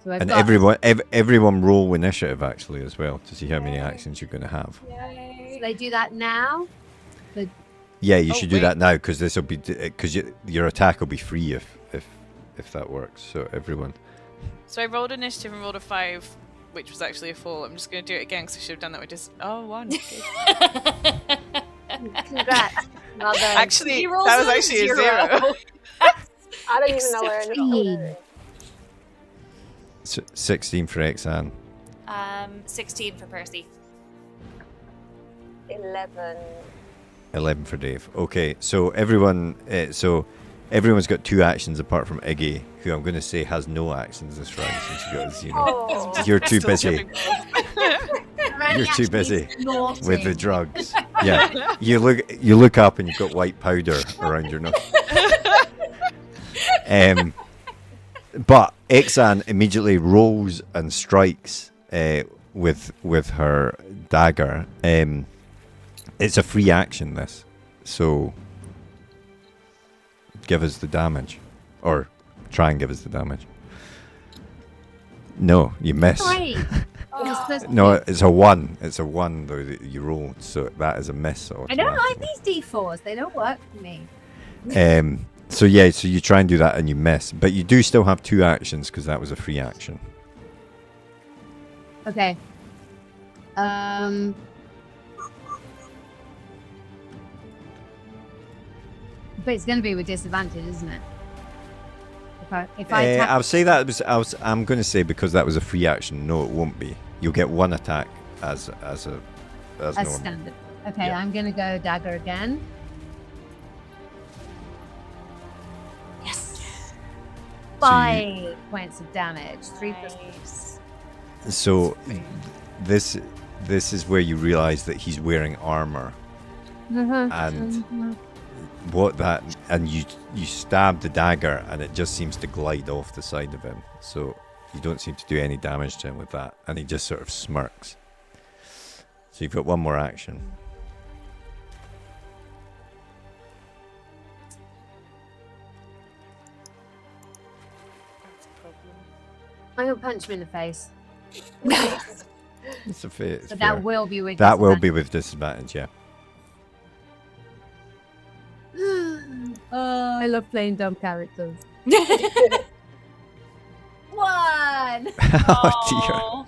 So I've And got everyone roll initiative actually as well to see how many actions you're going to have. So they do that now. Yeah, you Oh, should do wait. that now because this will be because your attack will be free if that works. So everyone. So I rolled initiative and rolled a 5, which was actually a 4. I'm just going to do it again because I should have done that with just... Oh, 1. Good. Congrats. Well done. Actually, He rolls that was a actually a 0. I don't even know where anything is. 16 for Exan. 16 for Percy. 11. 11 for Dave. Okay, so everyone's got 2 actions apart from Iggy, who I'm going to say has no actions this round since you got a 0. Oh. You're too Still busy. jumping. You're too busy with the drugs. Yeah, you look up and you've got white powder around your nose. But Exan immediately rolls and strikes with her dagger. It's a free action, this, so give us the damage, or try and give us the damage. No, you miss. Sorry. No, it's a 1. It's a 1 though that you rolled, so that is a miss. I don't like automatically. these D4s. They don't work for me. So yeah, so you try and do that and you miss, but you do still have 2 actions because that was a free action. Okay. But it's going to be with disadvantage, isn't it? If I attack, I'll say that I'm going to say because that was a free action. No, it won't be. You'll get 1 attack as as normal. standard. Okay, Yeah. I'm going to go dagger again. Yes. 5 points of damage. 3 plus Nice. So this is where you realise that he's wearing armor, and you stab the dagger and it just seems to glide off the side of him. So you don't seem to do any damage to him with that, and he just sort of smirks. So you've got 1 more action. I'm going to punch him in the face. It's a fair. So that will be with That will be with disadvantage, yeah. Oh, I love playing dumb characters. 1! Oh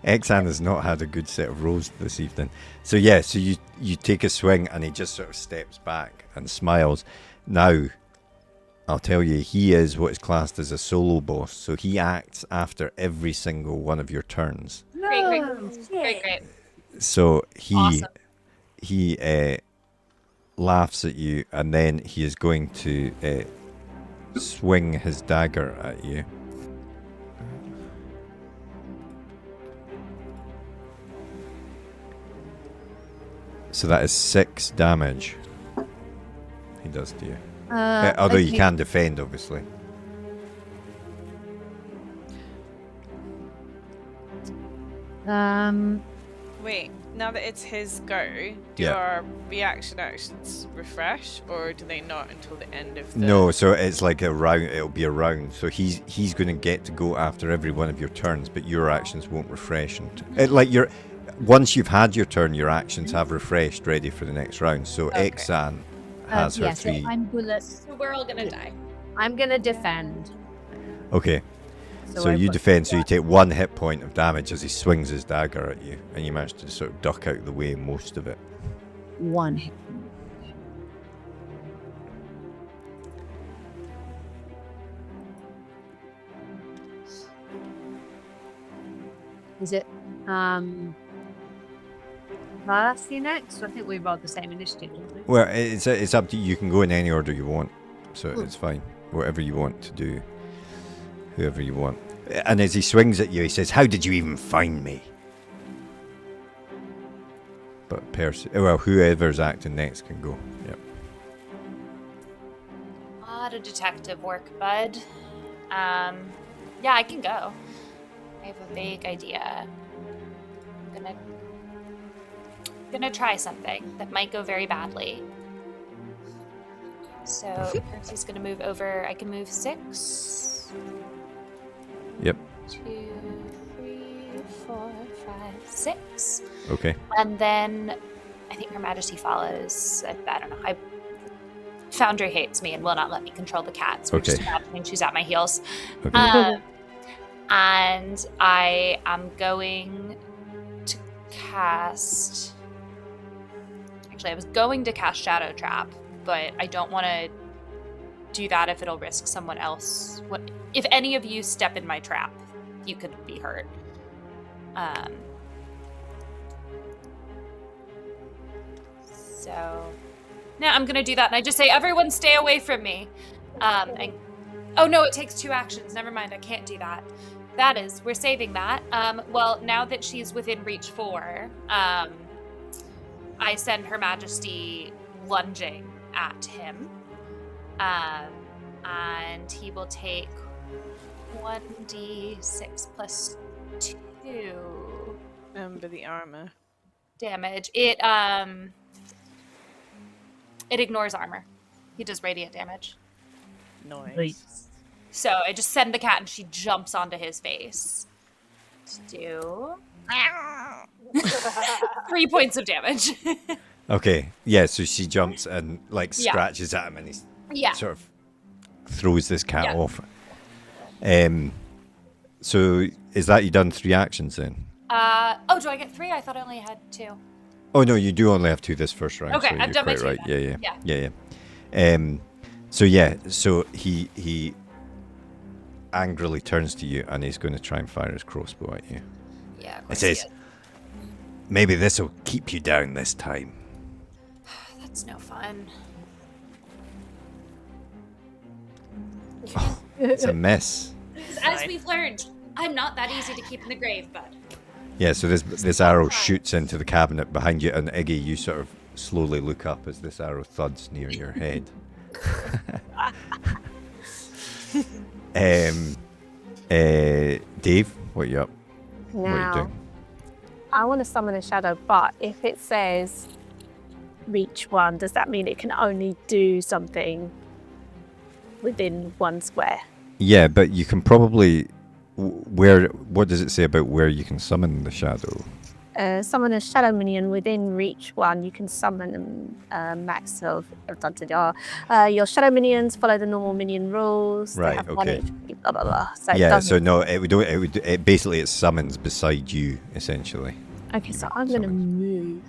dear. Exan has not had a good set of rolls this evening. So yeah, so you take a swing and he just sort of steps back and smiles. Now, I'll tell you, he is what is classed as a solo boss. So he acts after every single one of your turns. Great. So Awesome. he laughs at you, and then he is going to swing his dagger at you. So that is 6 damage. He does to you. Although you okay. can defend, obviously. Wait, now that it's his go, do Yeah. our reaction actions refresh, or do they not until the end of the... No, so it's like a round. It'll be a round. So he's going to get to go after every one of your turns, but your actions won't refresh. Once you've had your turn, your actions have refreshed, ready for the next round. So Okay. Exan has her yes, 3. So we're all gonna die. I'm gonna defend. Okay. So I've you got defend, so you take 1 hit point of damage as he swings his dagger at you, and you manage to sort of duck out of the way most of it. 1 hit. Is it Varsity next? I think we rolled the same initiative, didn't we? Well, it's up to you. You can go in any order you want, so it's fine. Whatever you want to do, whoever you want. And as he swings at you, he says, "How did you even find me?" But whoever's acting next can go. Yep. A lot of detective work, bud. Yeah, I can go. I have a vague idea. I'm gonna try something that might go very badly. So Percy's gonna move over. I can move 6. Yep. 2, 3, 4, 5, 6. Okay. And then I think Her Majesty follows. I don't know. Foundry hates me and will not let me control the cat. So we're just Okay. imagining she's at my heels. Okay. And I am going to cast. Actually, I was going to cast Shadow Trap, but I don't want to do that if it'll risk someone else. If any of you step in my trap, you could be hurt. So, yeah, I'm gonna do that, and I just say, everyone, stay away from me. Oh no, it takes 2 actions. Never mind, I can't do that. We're saving that. Well, now that she's within reach 4, I send Her Majesty lunging at him. And he will take 1d6 plus 2 Remember the armor. damage. It ignores armor. He does radiant damage. Nice. So I just send the cat and she jumps onto his face. To do 3 points of damage. Okay. Yeah. So she jumps and Yeah. scratches at him, and he sort of throws this cat Yeah. off. So is that you done 3 actions then? Do I get 3? I thought I only had 2. Oh no, you do only have 2 this first round. Okay, so I've you're done my quite 2 right. then. Yeah. So he angrily turns to you, and he's going to try and fire his crossbow at you. Yeah, of It course says, he is. "Maybe this will keep you down this time." That's no fun. It's a miss. As we've learned, I'm not that easy to keep in the grave, bud. Yeah, so this arrow shoots into the cabinet behind you, and Iggy, you sort of slowly look up as this arrow thuds near your head. Dave, what are you up? What are you Now, doing? I want to summon a shadow, but if it says reach 1, does that mean it can only do something within 1 square? Yeah, but you can probably what does it say about where you can summon the shadow? Summon a shadow minion within reach 1. You can summon a max of your shadow minions follow the normal minion rules. Right, They have 1 okay. HP, blah blah blah. So it Yeah, doesn't- so no, it basically it summons beside you essentially. Okay, so I'm gonna move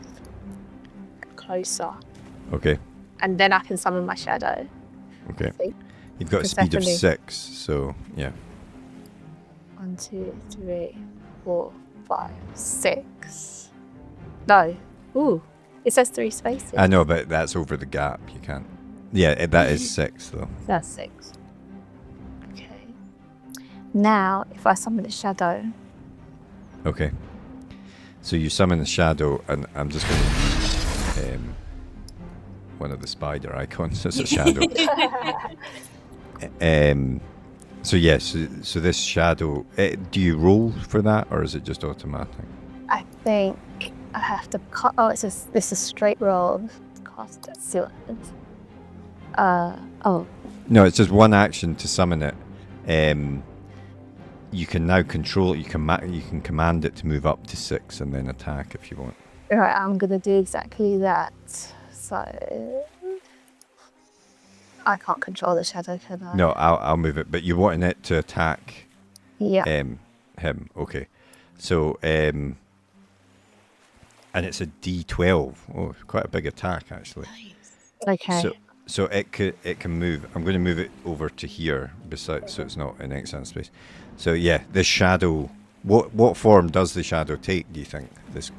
closer, Okay. and then I can summon my shadow. Okay. I think. You've got a speed of Persephone. 6, so yeah. 1, 2, 3, 4, 5, 6. No. Ooh, it says 3 spaces. I know, but that's over the gap. You can't. Yeah, that is 6 though. That's 6. Okay. Now, if I summon a shadow, Okay. So you summon the shadow, and I'm just going to one of the spider icons as a shadow. So yes, so this shadow, do you roll for that, or is it just automatic? I think I have to cut. Oh, this is a straight roll. Cast it. Sealant. Oh. No, it's just one action to summon it. You can now control it. You can command it to move up to 6 and then attack if you want. Right, I'm gonna do exactly that. So I can't control the shadow, can I? No, I'll move it, but you're wanting it to attack. Yeah. Him. Okay. So and it's a D12. Oh, quite a big attack actually. Okay. So it can move. I'm going to move it over to here beside, so it's not in Exan space. So yeah, this shadow. What form does the shadow take? Do you think this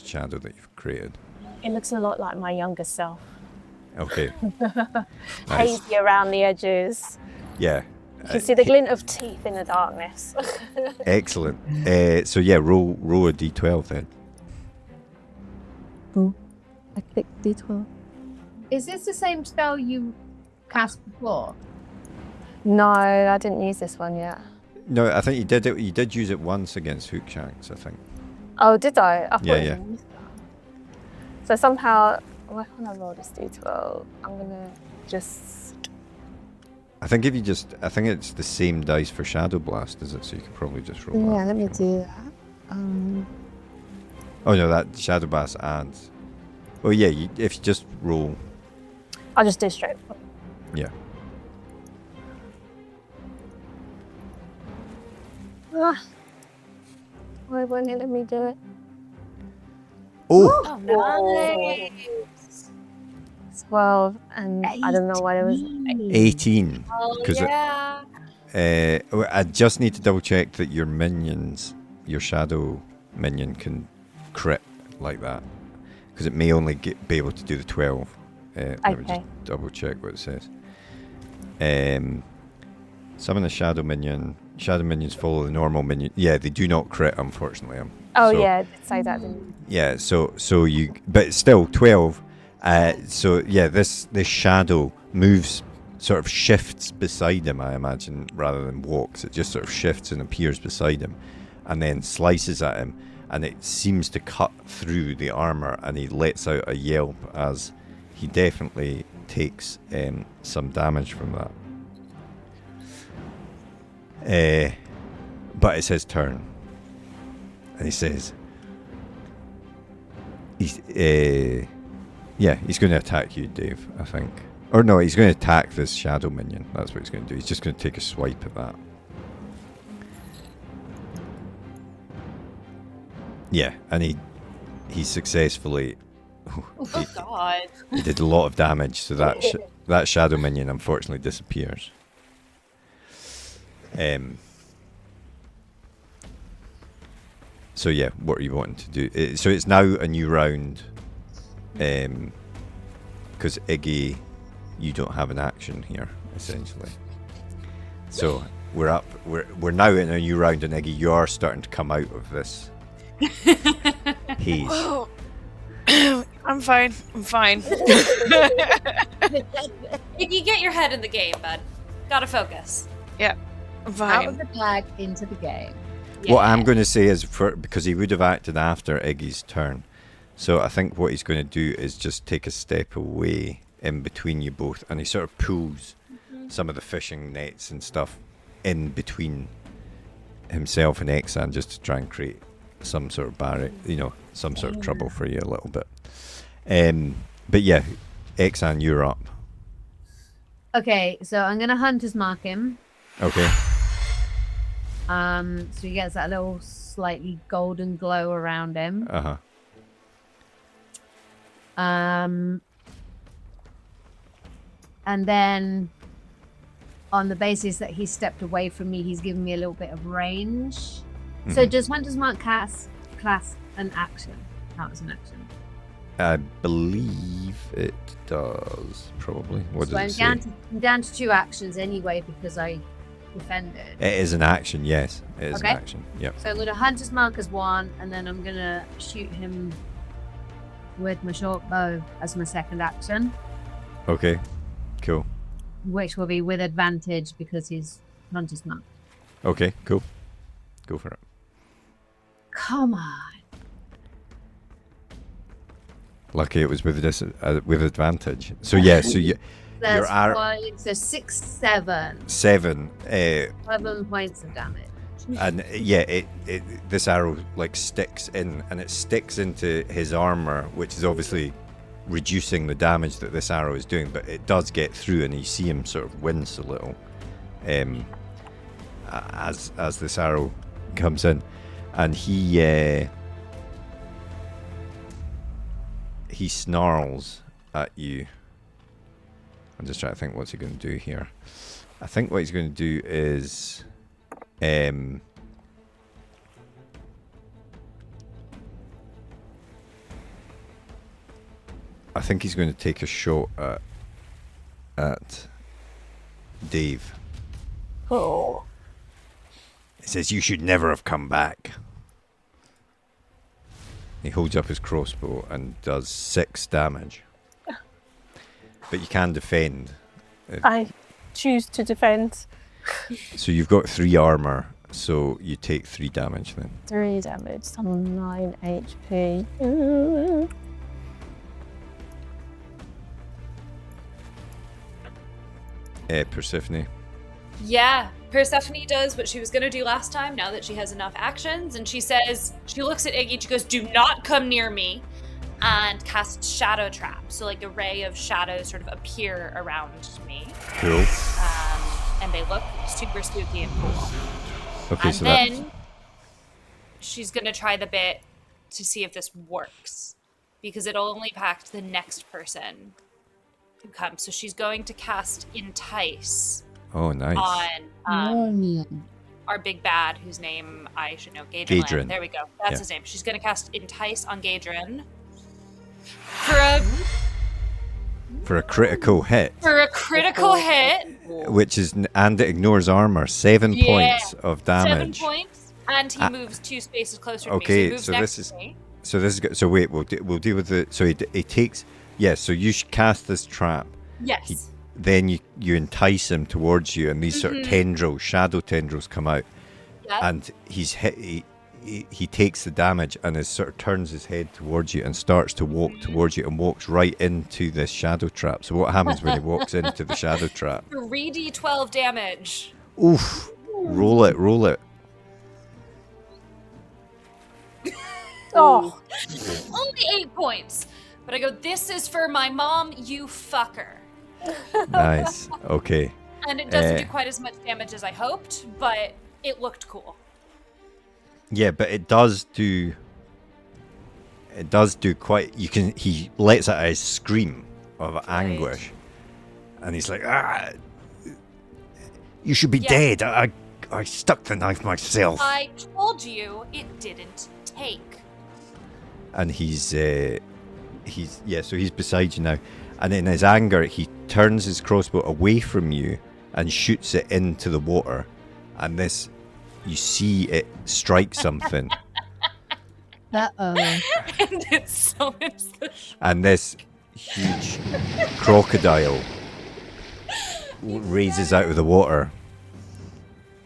shadow that you've created? It looks a lot like my younger self. Okay. Nice. Hazy around the edges. Yeah. You can see the glint of teeth in the darkness. Excellent. So yeah, roll a D12 then. I clicked D12. Is this the same spell you cast before? No, I didn't use this one yet. No, I think you did it. You did use it once against Hookshanks, I think. Oh, did I? I thought Yeah, I yeah. used that. So somehow, why can't I roll this D12? I'm gonna just. I think I think it's the same dice for Shadow Blast, is it? So you could probably just roll. Yeah, that let me if you want. do that. Oh no, that Shadow Blast adds. Oh yeah, if you just roll. I'll just do straight. Yeah. Why won't it let me do it? Oh, Oh, nice. 12, and I don't know what it was. 18. Oh, 'Cause yeah. I just need to double check that your minions, your shadow minion, can crit like that, because it may only be able to do the 12. Let me just Okay. double check what it says. Summon a shadow minion. Shadow minions follow the normal minion. Yeah, they do not crit, unfortunately. Oh So- yeah, it did say that, didn't it? Yeah, so you, but still 12. So yeah, this shadow moves, sort of shifts beside him, I imagine, rather than walks. It just sort of shifts and appears beside him, and then slices at him, and it seems to cut through the armor, and he lets out a yelp as he definitely takes some damage from that. But it's his turn, and he says, he's going to attack you, Dave, I think. Or no, he's going to attack this shadow minion. That's what he's going to do. He's just going to take a swipe at that. Yeah, and he successfully. Oh, God. He did a lot of damage, so that shadow minion unfortunately disappears. So yeah, what are you wanting to do? So it's now a new round, because Iggy, you don't have an action here essentially. So we're up. We're now in a new round, and Iggy, you are starting to come out of this haze. Oh, I'm fine. You get your head in the game, bud. Gotta focus. I'm Out fine. of the bag into the game. What I'm going to say is, because he would have acted after Iggy's turn, so I think what he's going to do is just take a step away in between you both, and he sort of pulls some of the fishing nets and stuff in between himself and Exan, just to try and create some sort of barrier, some sort of trouble for you a little bit. But yeah, Exan, you're up. Okay, so I'm gonna Hunter's Mark him. Okay. So he gets that little slightly golden glow around him. Uh-huh. And then on the basis that he stepped away from me, he's given me a little bit of range. So does Hunter's Mark class an action? That was an action. I believe it does, probably. What So I'm does it say? down to 2 actions anyway because I defended. It is an action, yes. It is Okay. an action, yep. So I'm going to Hunter's Mark as 1, and then I'm going to shoot him with my short bow as my second action. Okay, cool. which will be with advantage because he's Hunter's Mark. Okay, cool. Go for it. Come on. Lucky it was with this with advantage. So yeah, so your That's arrow 6, 7. 7. 11 points of damage. And yeah, it this arrow like sticks in, and it sticks into his armor, which is obviously reducing the damage that this arrow is doing, but it does get through, and you see him sort of wince a little as this arrow comes in, and he snarls at you. I'm just trying to think what's he going to do here. I think what he's going to do is I think he's going to take a shot at Dave. Oh. He says, "You should never have come back." He holds up his crossbow and does 6 damage. But you can defend. I choose to defend. So you've got 3 armor, so you take 3 damage then. 3 damage. I'm 9 HP. Persephone. Yeah, Persephone does what she was going to do last time now that she has enough actions, and she says, she looks at Iggy and she goes, "Do not come near me," and casts Shadow Trap. So like a ray of shadows sort of appear around me. Cool. And they look super spooky and cool. Okay, and so then she's going to try the bit to see if this works, because it'll only impact the next person who comes. So she's going to cast Entice. Oh, nice. On our big bad, whose name I should know, Gaedren Lamm. There we go. That's his name. She's going to cast Entice on Gaedren for a critical hit. For a critical hit. Which is, and it ignores armor. 7 points of damage. 7 points, and he moves 2 spaces closer to me. Okay, So he moves so next this is to me. so this is good. So wait, we'll deal with the. So he takes. Yes, so you should cast this trap. Yes. Then you entice him towards you, and these sort of tendrils, shadow tendrils, come out, and he's hit. He takes the damage and sort of turns his head towards you and starts to walk towards you and walks right into this shadow trap. So what happens when he walks into the shadow trap? 3d12 damage. Oof! Roll it. Oh. Only 8 points. But I go, "This is for my mom, you fucker." Nice. Okay. And it doesn't do quite as much damage as I hoped, but it looked cool. Yeah, but it does do quite. He lets out a scream of anguish, and he's like, "Ah, you should be dead. I stuck the knife myself." I told you it didn't take. And so he's beside you now, and in his anger, he turns his crossbow away from you and shoots it into the water, and this. You see it strike something. Uh-oh. And it summons the And this huge crocodile raises out of the water,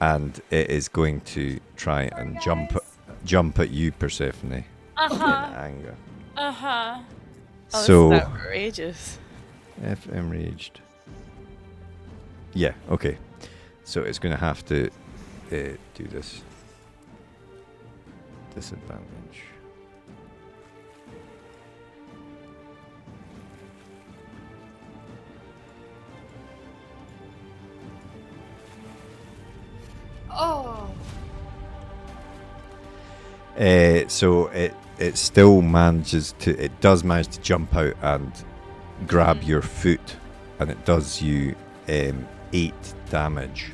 and it is going to try and jump at you, Persephone, in anger. Uh-huh. Oh, So this is outrageous. F enraged. Yeah, okay. So it's going to have to do this. Disadvantage. Oh. So it still manages to. It does manage to jump out and grab your foot, and it does you 8 damage.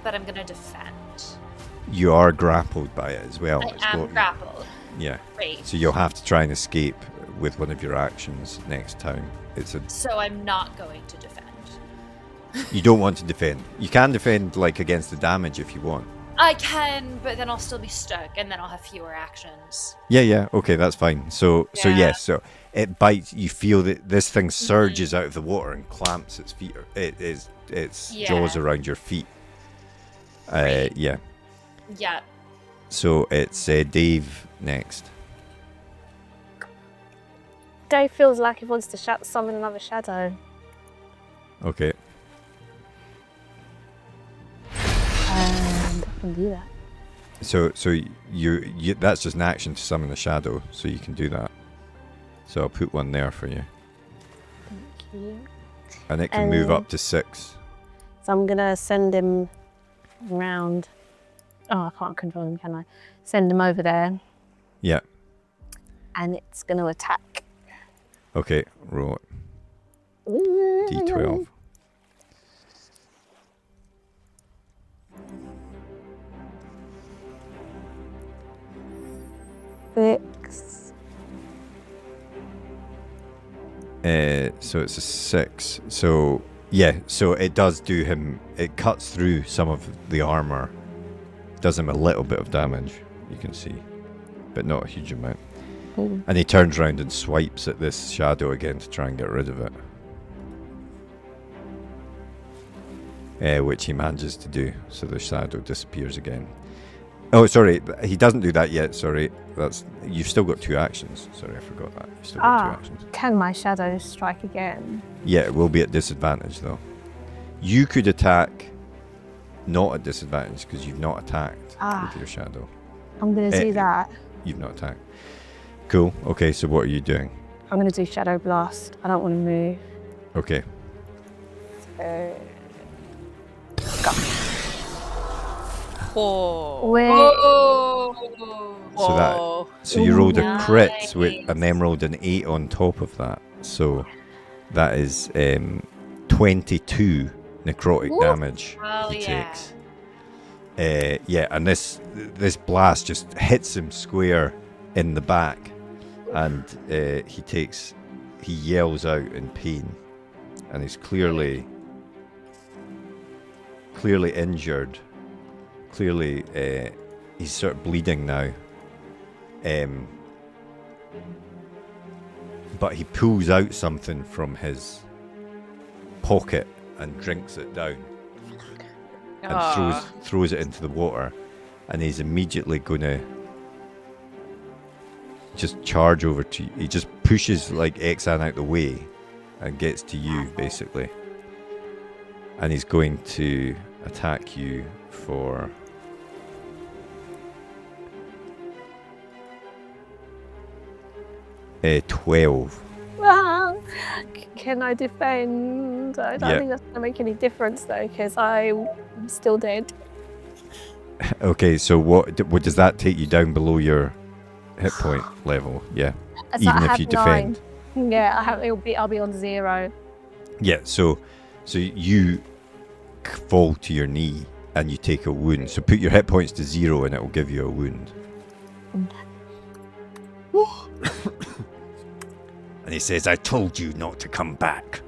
But I'm gonna defend. You are grappled by it as well. I am grappled. Yeah. Great. So you'll have to try and escape with one of your actions next time. So I'm not going to defend. You don't want to defend. You can defend like against the damage if you want. I can, but then I'll still be stuck, and then I'll have fewer actions. Yeah. Okay, that's fine. So Yeah. so it bites. You feel that this thing surges out of the water and clamps its feet. Its jaws around your feet. Great. Yeah. Yeah. So it's Dave next. Dave feels like he wants to summon another shadow. Okay. And I can do that. So you that's just an action to summon a shadow, so you can do that. So I'll put one there for you. Thank you. And it can move up to 6. So I'm going to send him round. Oh, I can't control him, can I? Send him over there. Yeah. And it's going to attack. Okay, roll it. D12. Six. So it's a 6. So yeah, so it does do him. It cuts through some of the armor, does him a little bit of damage. You can see, but not a huge amount. Ooh. And he turns around and swipes at this shadow again to try and get rid of it. Which he manages to do. So the shadow disappears again. Oh, sorry, he doesn't do that yet. Sorry, you've still got 2 actions. Sorry, I forgot that. You've still got 2 actions. Can my shadow strike again? Yeah, it will be at disadvantage though. You could attack, not at disadvantage because you've not attacked with your shadow. I'm going to do that. You've not attacked. Cool. Okay, so what are you doing? I'm going to do Shadow Blast. I don't want to move. Okay. So... Whoa. Wait. So you rolled a crit with an emerald and 8 on top of that. So that is 22 necrotic damage he takes. Yeah, and this blast just hits him square in the back, and he yells out in pain, and he's clearly injured. Clearly, he's sort of bleeding now. But he pulls out something from his pocket and drinks it down. And throws it into the water. And he's immediately going to just charge over to you. He just pushes like Exan out the way and gets to you, basically. And he's going to attack you for... 12. Can I defend? I don't think that's going to make any difference though, because I'm still dead. Okay, so what does that take you down below your hit point level? Yeah, So even if you defend. 9. Yeah, I'll be on 0. Yeah, so you fall to your knee and you take a wound. So put your hit points to 0 and it will give you a wound. And he says, "I told you not to come back."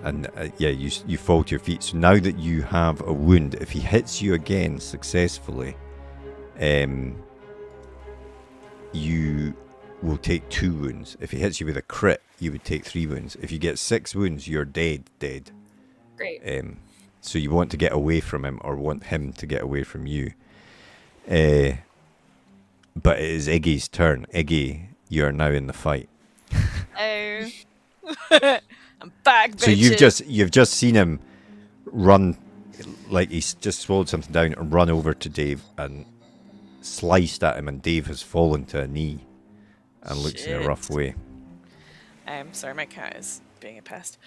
And you fall to your feet. So now that you have a wound, if he hits you again successfully, you will take 2 wounds. If he hits you with a crit, you would take 3 wounds. If you get 6 wounds, you're dead. Great. So you want to get away from him, or want him to get away from you. But it is Iggy's turn. Iggy, you are now in the fight. Oh. I'm back, bitches. So you've just seen him run, like he's just swallowed something down and run over to Dave and sliced at him, and Dave has fallen to a knee and looks in a rough way. Sorry, my cat is being a pest.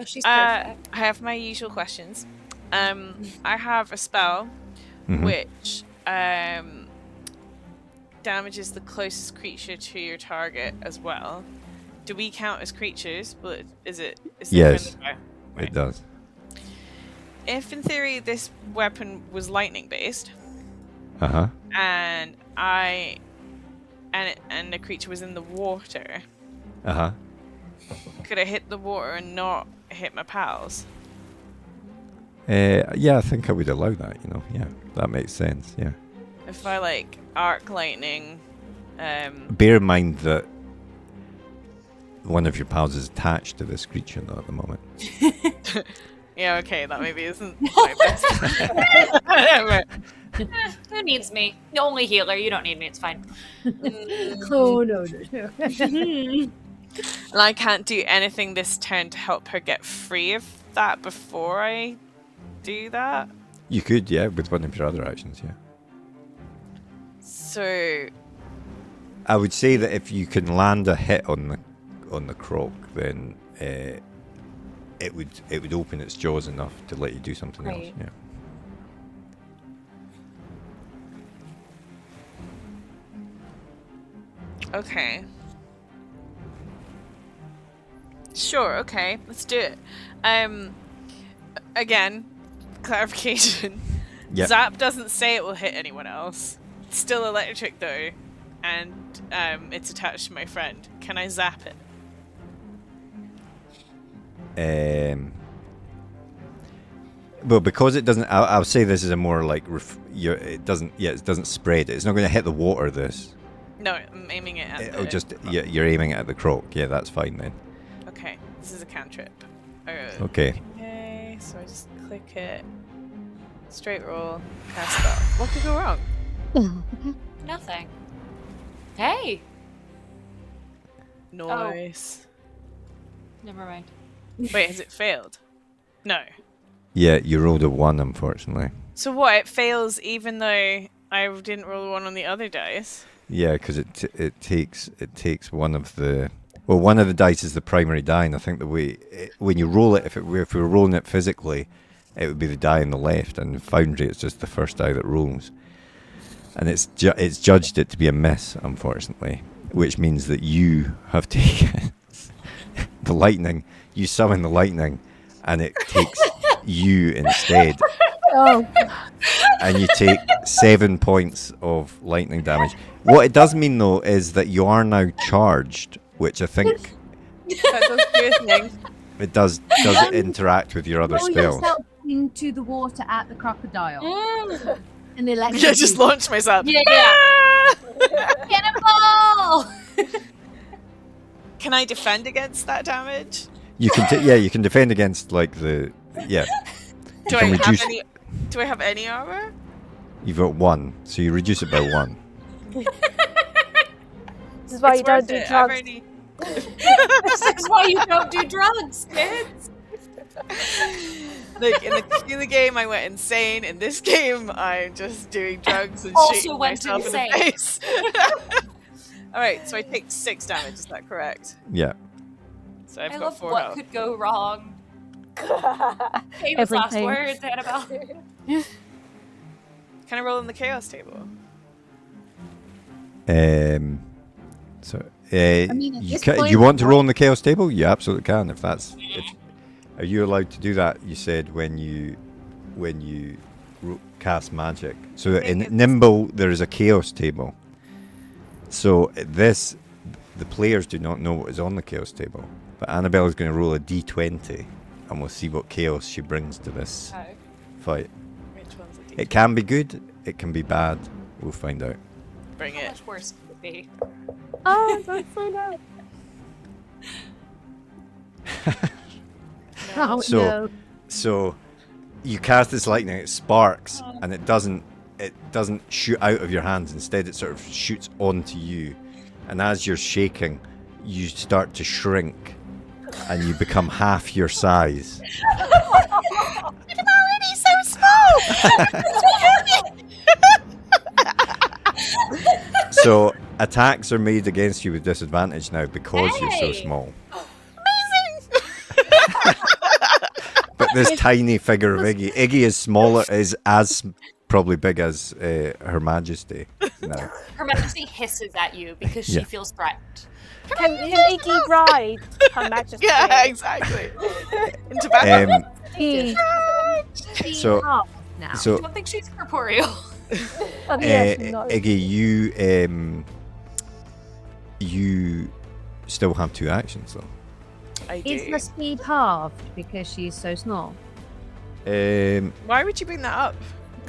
She's perfect. I have my usual questions. I have a spell which damages the closest creature to your target as well. Do we count as creatures? But is it Yes, right. it does. If in theory this weapon was lightning based, and the creature was in the water, could I hit the water and not hit my pals? Yeah, I think I would allow that. Yeah, that makes sense. Yeah. If I like arc lightning, Bear in mind that one of your pals is attached to this creature though at the moment. yeah, okay, that maybe isn't my best. Who needs me? The only healer. You don't need me. It's fine. Oh no. And I can't do anything this turn to help her get free of that before I do that. You could, yeah, with one of your other actions, yeah. So I would say that if you can land a hit on the croc, then it would open its jaws enough to let you do something else. Right. Yeah. okay. Sure, okay, let's do it. Again, clarification. Yep. Zap doesn't say it will hit anyone else. It's still electric though, and it's attached to my friend. Can I zap it? Well, because it doesn't, I'll say this is a more like it doesn't spread. It's not going to hit the water. This. No, I'm aiming it at It'll just you're aiming it at the croc. Yeah, that's fine then. Okay, this is a cantrip. Okay. Okay, so I just click it. Straight roll, cast spell. What could go wrong? Nothing. Hey. Nice. Never mind. Wait, has it failed? No. Yeah, you rolled a 1, unfortunately. So what? It fails even though I didn't roll a 1 on the other dice. Yeah, because it takes one of the dice is the primary die, and I think the way when you roll it, if we were rolling it physically, it would be the die on the left, and in Foundry it's just the first die that rolls, and it's judged it to be a miss, unfortunately, which means that you have taken the lightning. You summon the lightning, and it takes you instead. Oh. And you take 7 points of lightning damage. What it does mean, though, is that you are now charged, which I think That does do a thing. it does interact with your other Roll spells. yourself into the water at the crocodile. And the electric. Yeah, just launched myself. Yeah. Cannonball! Can I defend against that damage? You can you can defend against like the You Do can I reduce. have any? Do I have any armor? You've got 1, so you reduce it by 1. This is why It's you don't worth do it. I've drugs. already- This is why you don't do drugs, kids. Like in the game, I went insane. In this game, I'm just doing drugs and Also shooting went myself in insane. the face. All right, so I take 6 damage. Is that correct? Yeah. So I've I got love 4 what health. could go wrong. Famous last Everything. words, Annabelle. Can I roll on the chaos table? So mean, at you this can, point- you want to roll on the chaos table? You absolutely can. Are you allowed to do that? You said when you cast magic. So in Nimble there is a chaos table. So the players do not know what is on the chaos table. But Annabelle is going to roll a d20, and we'll see what chaos she brings to this fight. Which one's a D? It can be good. It can be bad. We'll find out. Bring How it. much worse could it be? Oh, let's find out. Oh, So- no. So you cast this lightning, it sparks, and it doesn't shoot out of your hands. Instead, it sort of shoots onto you, and as you're shaking, you start to shrink, and you become half your size. I'm already so small. So attacks are made against you with disadvantage now because you're so Hey! small. Amazing. But this tiny figure of Iggy is smaller, is as probably big as Her Majesty now. Her Majesty hisses at you because she Yeah. feels threatened. Can Iggy ride Her Majesty? Yeah, exactly. Into battle. So- Oh, now. I So don't think she's corporeal. Oh, yes, no. Iggy, you still have 2 actions though. I Is do. the speed halved because she's so small? Why would you bring that up?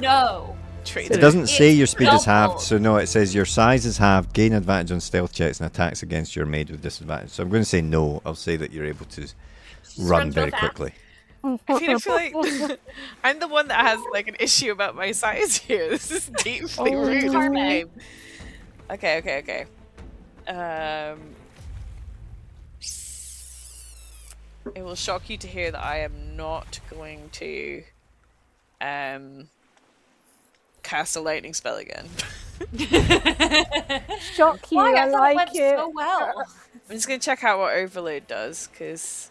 No. Traitor. It doesn't say your speed is double. halved, so no, it says your size is halved, gain advantage on stealth checks and attacks against you are made with disadvantage. So I'm going to say no. I'll say that you're able to run runs very real fast. quickly. I feel like I'm the one that has like an issue about my size here. This is deeply rude. Carmen. Okay. It will shock you to hear that I am not going to cast a lightning spell again. Shock you, Why? I I thought it like went it. so well. I'm just going to check out what Overload does, because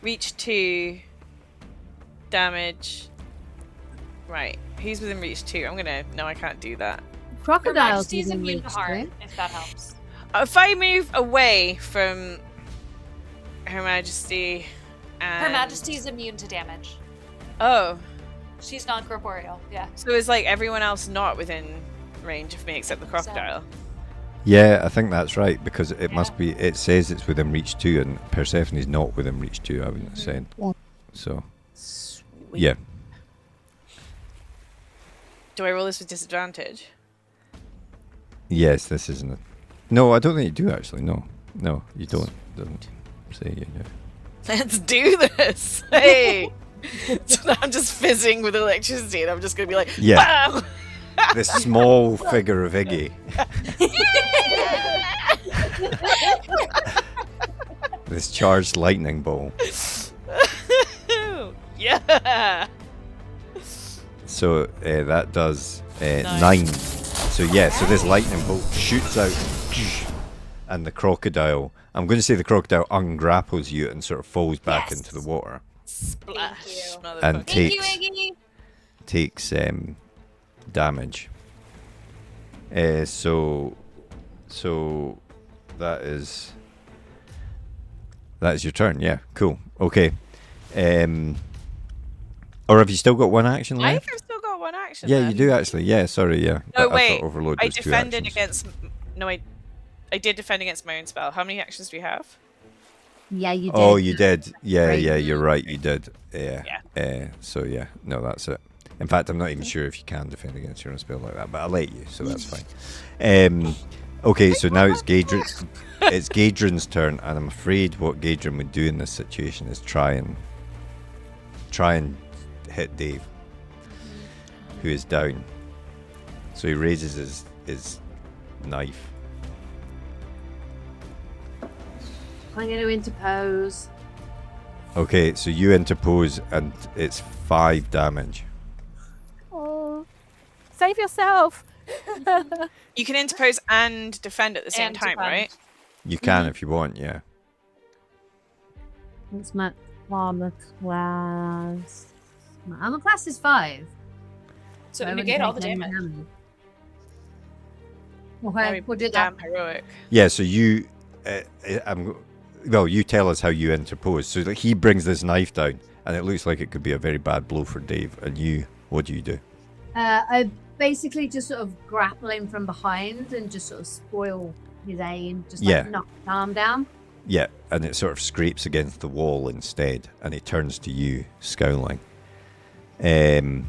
reach 2 damage. Right, who's within reach 2? No, I can't do that. Her Crocodiles Majesty's even immune reach to harm, through. if that helps. If I move away from Her Majesty and... Her Majesty's immune to damage. Oh, She's non-corporeal, yeah. so is like everyone else not within range of me except the crocodile? Yeah, I think that's right, because it must be. It says it's within reach 2, and Persephone's not within reach 2. I wouldn't have said. So, yeah. Do I roll this with disadvantage? Yes, this isn't it. No, I don't think you do actually. No, you don't. Doesn't say you do. Let's do this! Hey! So now I'm just fizzing with electricity and I'm just gonna be like, Yeah. BAM! This small figure of Iggy. This charged lightning ball. Yeah! So that does 9. Nine. So yeah, so this lightning bolt shoots out, and the crocodile. I'm going to say the crocodile ungrapples you and sort of falls back Yes. into the water Splash, you. and motherfucker. Thank you, takes Iggy. damage. So that is your turn. Yeah, cool. Okay. Or have you still got one action I left? think I've still got one action Yeah, left. you do actually. Yeah, sorry. Yeah. No, I wait. thought Overload I was 2 defended actions. against... No, I did defend against my own spell. How many actions do we have? Yeah, you did. Oh, you did. Yeah, Right. yeah, you're right. You did. Yeah. So yeah, no, that's it. In fact, I'm not even sure if you can defend against your own spell like that, but I'll let you, so that's fine. Okay, so now it's Gaedren. It's Gaedren's turn, and I'm afraid what Gaedren would do in this situation is try and hit Dave, who is down. So he raises his knife. I'm going to interpose. Okay, so you interpose, and it's 5 damage. Oh, save yourself. You can interpose and defend at the same And time, defend. right? You can if you want, yeah. What's my armor class? My armor class is 5. So I wouldn't negate all the take any damage. Okay, we'll do that. Damn heroic. Yeah, so you, well, you tell us how you interpose. So like, he brings this knife down, and it looks like it could be a very bad blow for Dave. And you, what do you do? I basically just sort of grapple him from behind and just sort of spoil his aim, just Yeah. knock his arm down. Yeah, and it sort of scrapes against the wall instead, and he turns to you, scowling. And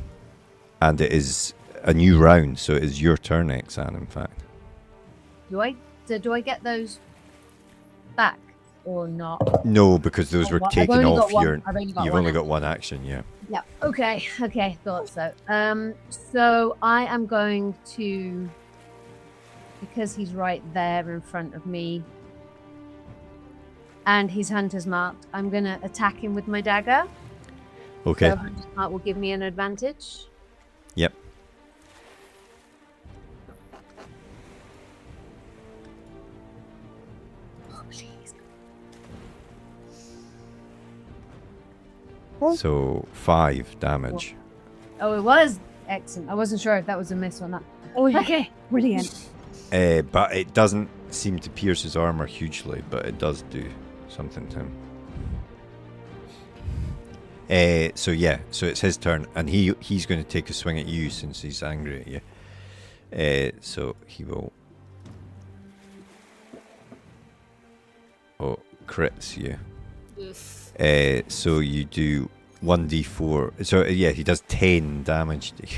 it is a new round, so it is your turn, Exan, in fact. Do I get those back or not? No, because those were I've taken only off got one. your... I've only got You've one only got action. one action, yeah. Yeah. Okay. Thought so. So I am going to, because he's right there in front of me, and he's hunter's marked. I'm gonna attack him with my dagger. Okay. So hunter's mark will give me an advantage. Yep. Oh, please. So 5 damage. Oh, it was excellent. I wasn't sure if that was a miss or not. Oh, yeah. Okay, brilliant. But it doesn't seem to pierce his armor hugely, but it does do something to him. So it's his turn, and he's going to take a swing at you since he's angry at you. So he will. Oh, crits you. So you do 1d4. So yeah, he does 10 damage to you.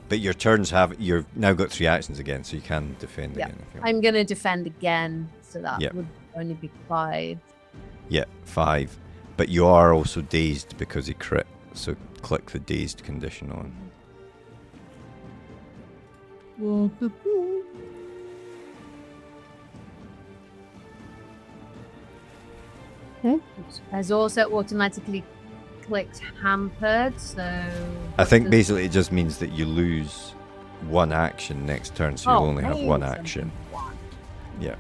But your turns you've now got 3 actions again, so you can defend Yeah. again. If you want. I'm going to defend again, so that Yep. would only be 5. Yeah, 5. But you are also dazed because he crit. So click the dazed condition on. Has also automatically clicked hampered, so... I think basically it just means that you lose 1 action next turn, so you'll only have 1 action. Yeah.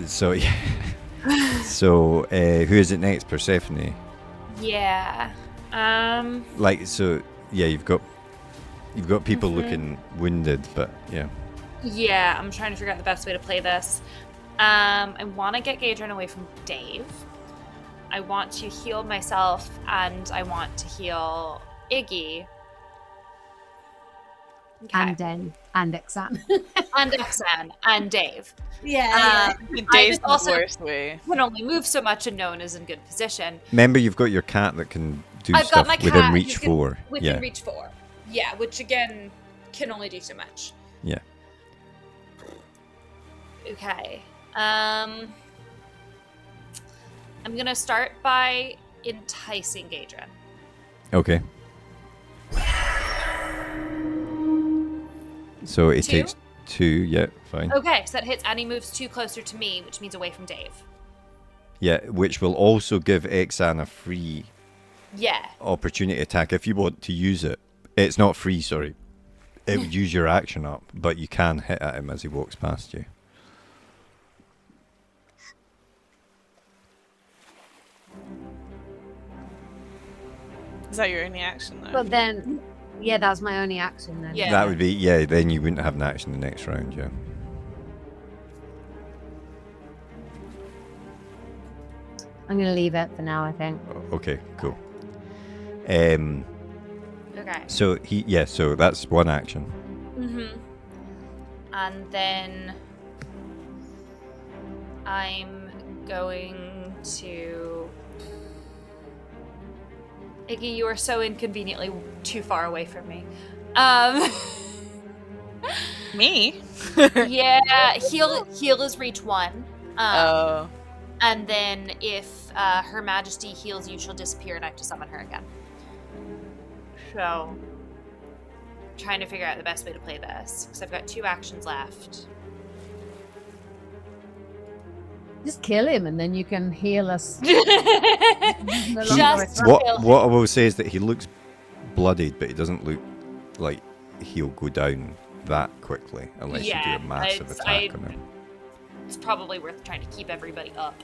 So yeah. So who is it next? Persephone. Yeah. So yeah, you've got people looking wounded, but yeah. Yeah, I'm trying to figure out the best way to play this. I want to get Gaedren away from Dave. I want to heal myself, and I want to heal Iggy. Okay. And Dave. And Exan. And Exan. And Dave. Yeah. Dave's I also the worst way. can only move so much, and no one is in good position. Remember, you've got your cat that can do I've stuff got my within cat reach who can- 4. Within Yeah. reach 4. Yeah, which again can only do so much. Yeah. Okay. I'm gonna start by enticing Gaedren. Okay. So it 2? takes 2. Yeah, fine. Okay, so that hits, and he moves 2 closer to me, which means away from Dave. Yeah, which will also give Exan a free Yeah. opportunity attack if you want to use it. It's not free, sorry. It would use your action up, but you can hit at him as he walks past you. Is that your only action though? But then, yeah, that's my only action then. Yeah. That would be, yeah, then you wouldn't have an action the next round, yeah. I'm going to leave it for now, I think. Okay, cool. Okay. So so that's 1 action. Mm-hmm. And then I'm going to... Iggy, you are so inconveniently too far away from me. Me? Yeah, heal is reach 1. Oh. And then if Her Majesty heals you, she'll disappear and I have to summon her again. So, trying to figure out the best way to play this, because I've got 2 actions left. Just kill him and then you can heal us. Just What I will say is that he looks bloodied, but he doesn't look like he'll go down that quickly unless you do a massive attack on him. It's probably worth trying to keep everybody up.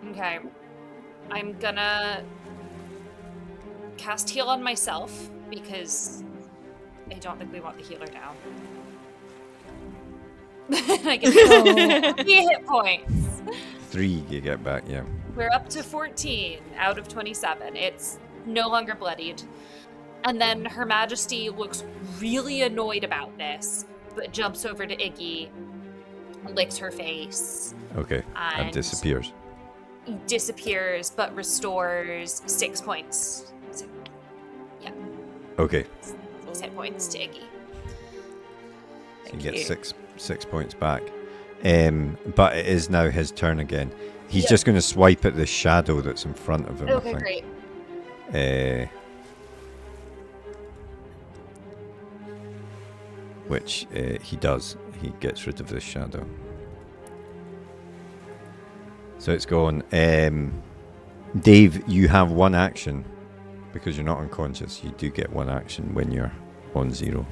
Okay. I'm gonna cast heal on myself because I don't think we want the healer down. I get 3 hit points. 3 you get back, yeah. We're up to 14 out of 27. It's no longer bloodied. And then Her Majesty looks really annoyed about this, but jumps over to Iggy, licks her face. Okay, and disappears. Disappears, but restores 6 points. Yeah, Okay, 6 hit points to Iggy. so you get 6 points back. But it is now his turn again. He's just going to swipe at the shadow that's in front of him, I Okay, think. great. Which he does. He gets rid of this shadow. So it's gone. Dave, you have 1 action. Because you're not unconscious, you do get 1 action when you're on 0.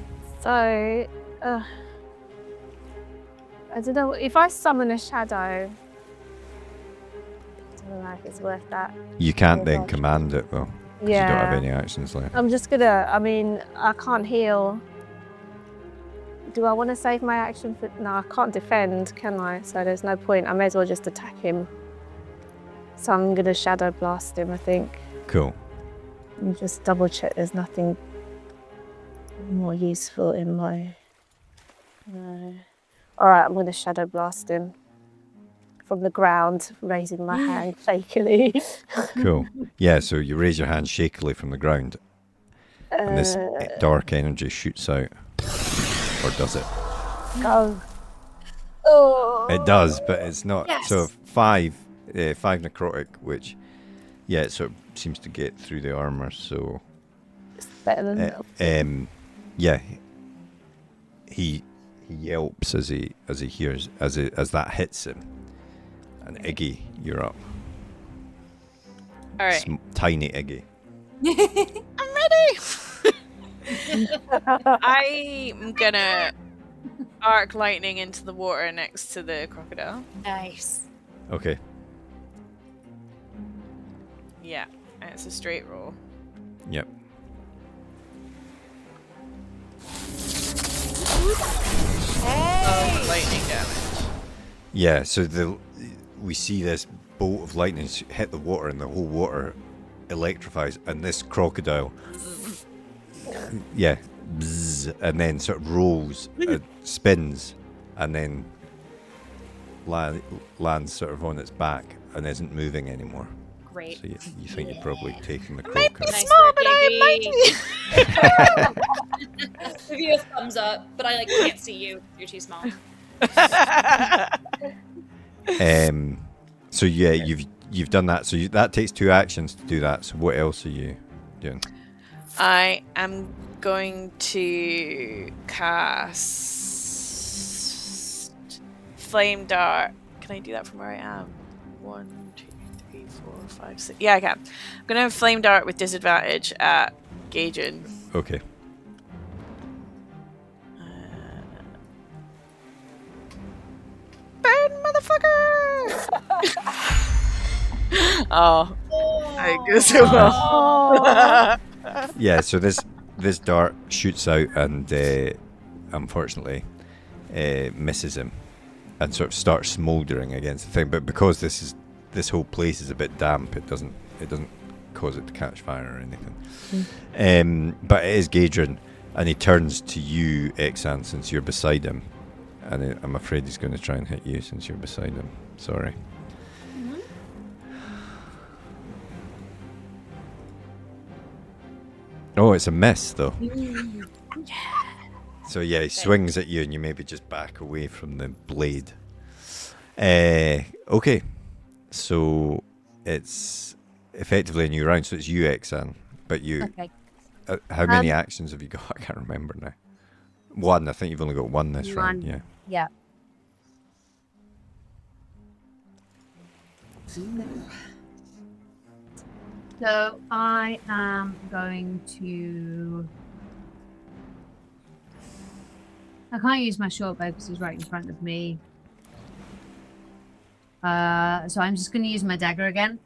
So, I don't know. If I summon a shadow, I don't know if it's worth that. You can't Oh, then gosh. command it, though. 'Cause you don't have any actions left. I'm just gonna, I can't heal. Do I want to save my action for... No, I can't defend, can I? So there's no point. I may as well just attack him. So I'm gonna shadow blast him, I think. Cool. And just double check there's nothing more useful in my... No. All right, I'm going to shadow blast him from the ground, raising my hand shakily. Cool. Yeah, so you raise your hand shakily from the ground, and this dark energy shoots out. Or does it? Go. Oh. It does, but it's not. Yes. So 5 necrotic, which, yeah, it sort of seems to get through the armor. So Better than yeah, he yelps as he hears as that hits him. And Iggy, you're up. All right. Tiny Iggy. I'm ready. I'm gonna arc lightning into the water next to the crocodile. Nice. Okay. Yeah, and it's a straight roll. Yep. Of lightning damage. Yeah. So we see this bolt of lightning hit the water, and the whole water electrifies, and this crocodile, yeah, bzz, and then sort of rolls, spins, and then lands sort of on its back and isn't moving anymore. Great. So you think you're probably taking the Might be crocodile. Nice small, work, but I am Iggy. Give you a thumbs up, but I can't see you. You're too small. mighty. So yeah, you've done that. So that takes 2 actions to do that. So what else are you doing? I am going to cast Flame Dart. Can I do that from where I am? 1, 2, 3, 4, 5, 6. Yeah, I can. I'm going to have Flame Dart with disadvantage at Gaedren. Okay. Burn, motherfucker! Oh, I guess it will. Yeah. So this dart shoots out and unfortunately misses him and sort of starts smouldering against the thing. But because this whole place is a bit damp, it doesn't cause it to catch fire or anything. But it is Gaedren, and he turns to you, Exan, since you're beside him. And I'm afraid he's going to try and hit you since you're beside him. Sorry. Oh, it's a miss, though. So, yeah, he swings at you, and you maybe just back away from the blade. Okay. So, it's effectively a new round. So, it's you, Exan. But you... Okay. how many actions have you got? I can't remember now. 1. I think you've only got 1 this round. Yeah. Yeah. So I am going to... I can't use my short bow because he's right in front of me. So I'm just going to use my dagger again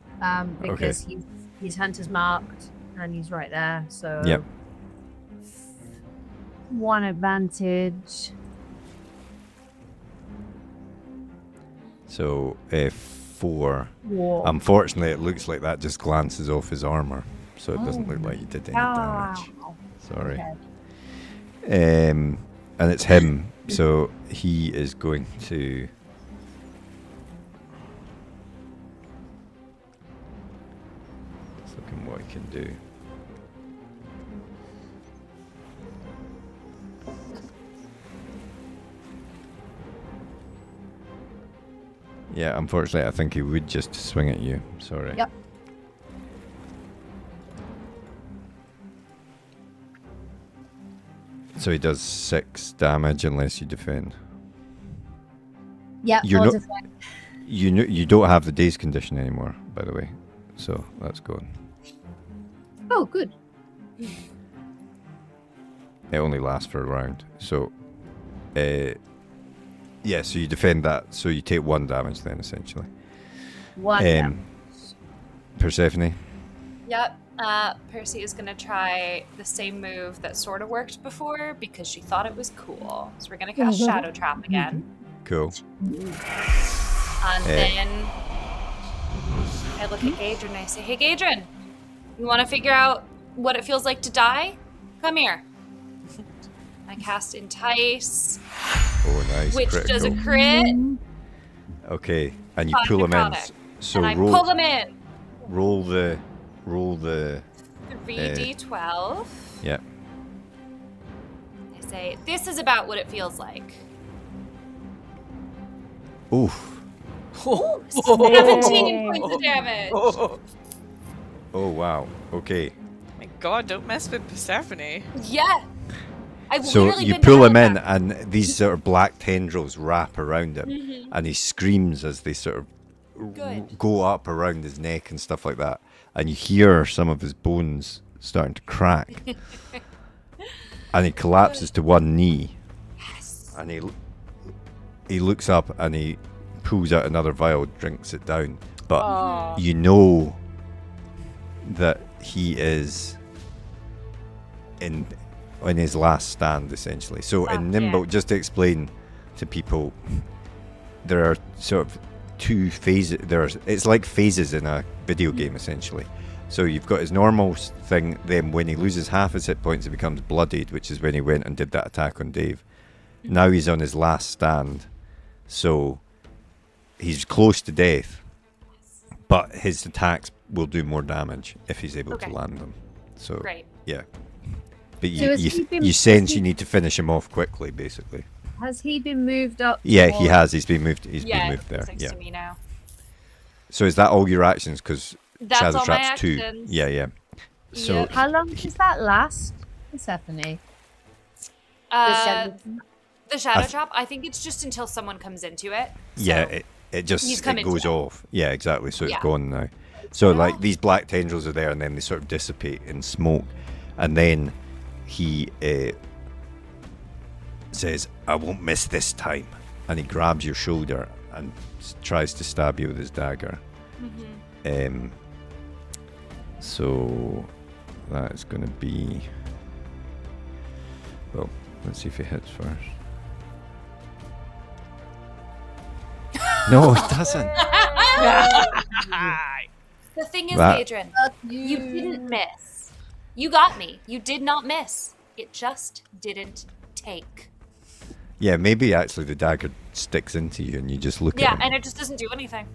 because he's hunter's marked and he's right there. So Yep. 1 advantage. So, 4. Whoa. Unfortunately, it looks like that just glances off his armor, so it doesn't look like you did any damage. Sorry. Okay. And it's him, so he is going to... Just looking what he can do. Yeah, unfortunately, I think he would just swing at you. Sorry. Yep. So he does 6 damage unless you defend. Yep. You're I'll not- defend. You don't have the daze condition anymore, by the way. So that's gone. Oh, good. It only lasts for a round. So, yeah, so you defend that. So you take 1 damage then, essentially. 1 damage. Persephone? Yep. Percy is going to try the same move that sort of worked before because she thought it was cool. So we're going to cast Shadow Trap again. Cool. And then I look at Gaedren and I say, hey, Gaedren, you want to figure out what it feels like to die? Come here. I cast Entice. Oh, nice. which critical. does a crit. Okay, and you on pull him in. necrotic. So And I roll, pull him in. roll the. 3d12. Yeah. I say, this is about what it feels like. Oof. 17 points of damage. Oh wow. Okay. My God, don't mess with Persephone. Yeah. I've So literally you been pull him down in, that. and these sort of black tendrils wrap around him, Mm-hmm. and he screams as they sort of Good. go up around his neck and stuff like that. And you hear some of his bones starting to crack, and he collapses to one knee. Yes. And he looks up and he pulls out another vial, drinks it down. But you know that he is in his last stand, essentially. So in Nimble, just to explain to people, there are sort of two phases. It's like phases in a video game, essentially. So you've got his normal thing. Then when he loses half his hit points, he becomes bloodied, which is when he went and did that attack on Dave. Now he's on his last stand, so he's close to death, but his attacks will do more damage if he's able to land them. So Great. yeah, but So has he been- you sense you need to finish him off quickly, basically. Has he been moved up? Yeah, he towards- has. He's been moved. He's Yeah, been moved there. it's next Yeah. to me now. So is that all your actions? Because That's Shadow all my Trap's 2. actions. Yeah. So Yep. How long does that last, Persephone? The shadow I trap, I think it's just until someone comes into it. yeah, So- it just He's come it into goes it. off. Yeah, exactly. So it's Yeah. gone now. So like these black tendrils are there, and then they sort of dissipate in smoke, and then he says, "I won't miss this time," and he grabs your shoulder and tries to stab you with his dagger. So that is going to be. Well, let's see if he hits first. No, it doesn't. The thing is, That- Gaedren, you didn't miss. You got me. You did not miss. It just didn't take. Yeah, maybe actually the dagger sticks into you and you just look Yeah, at him. and it just doesn't do anything.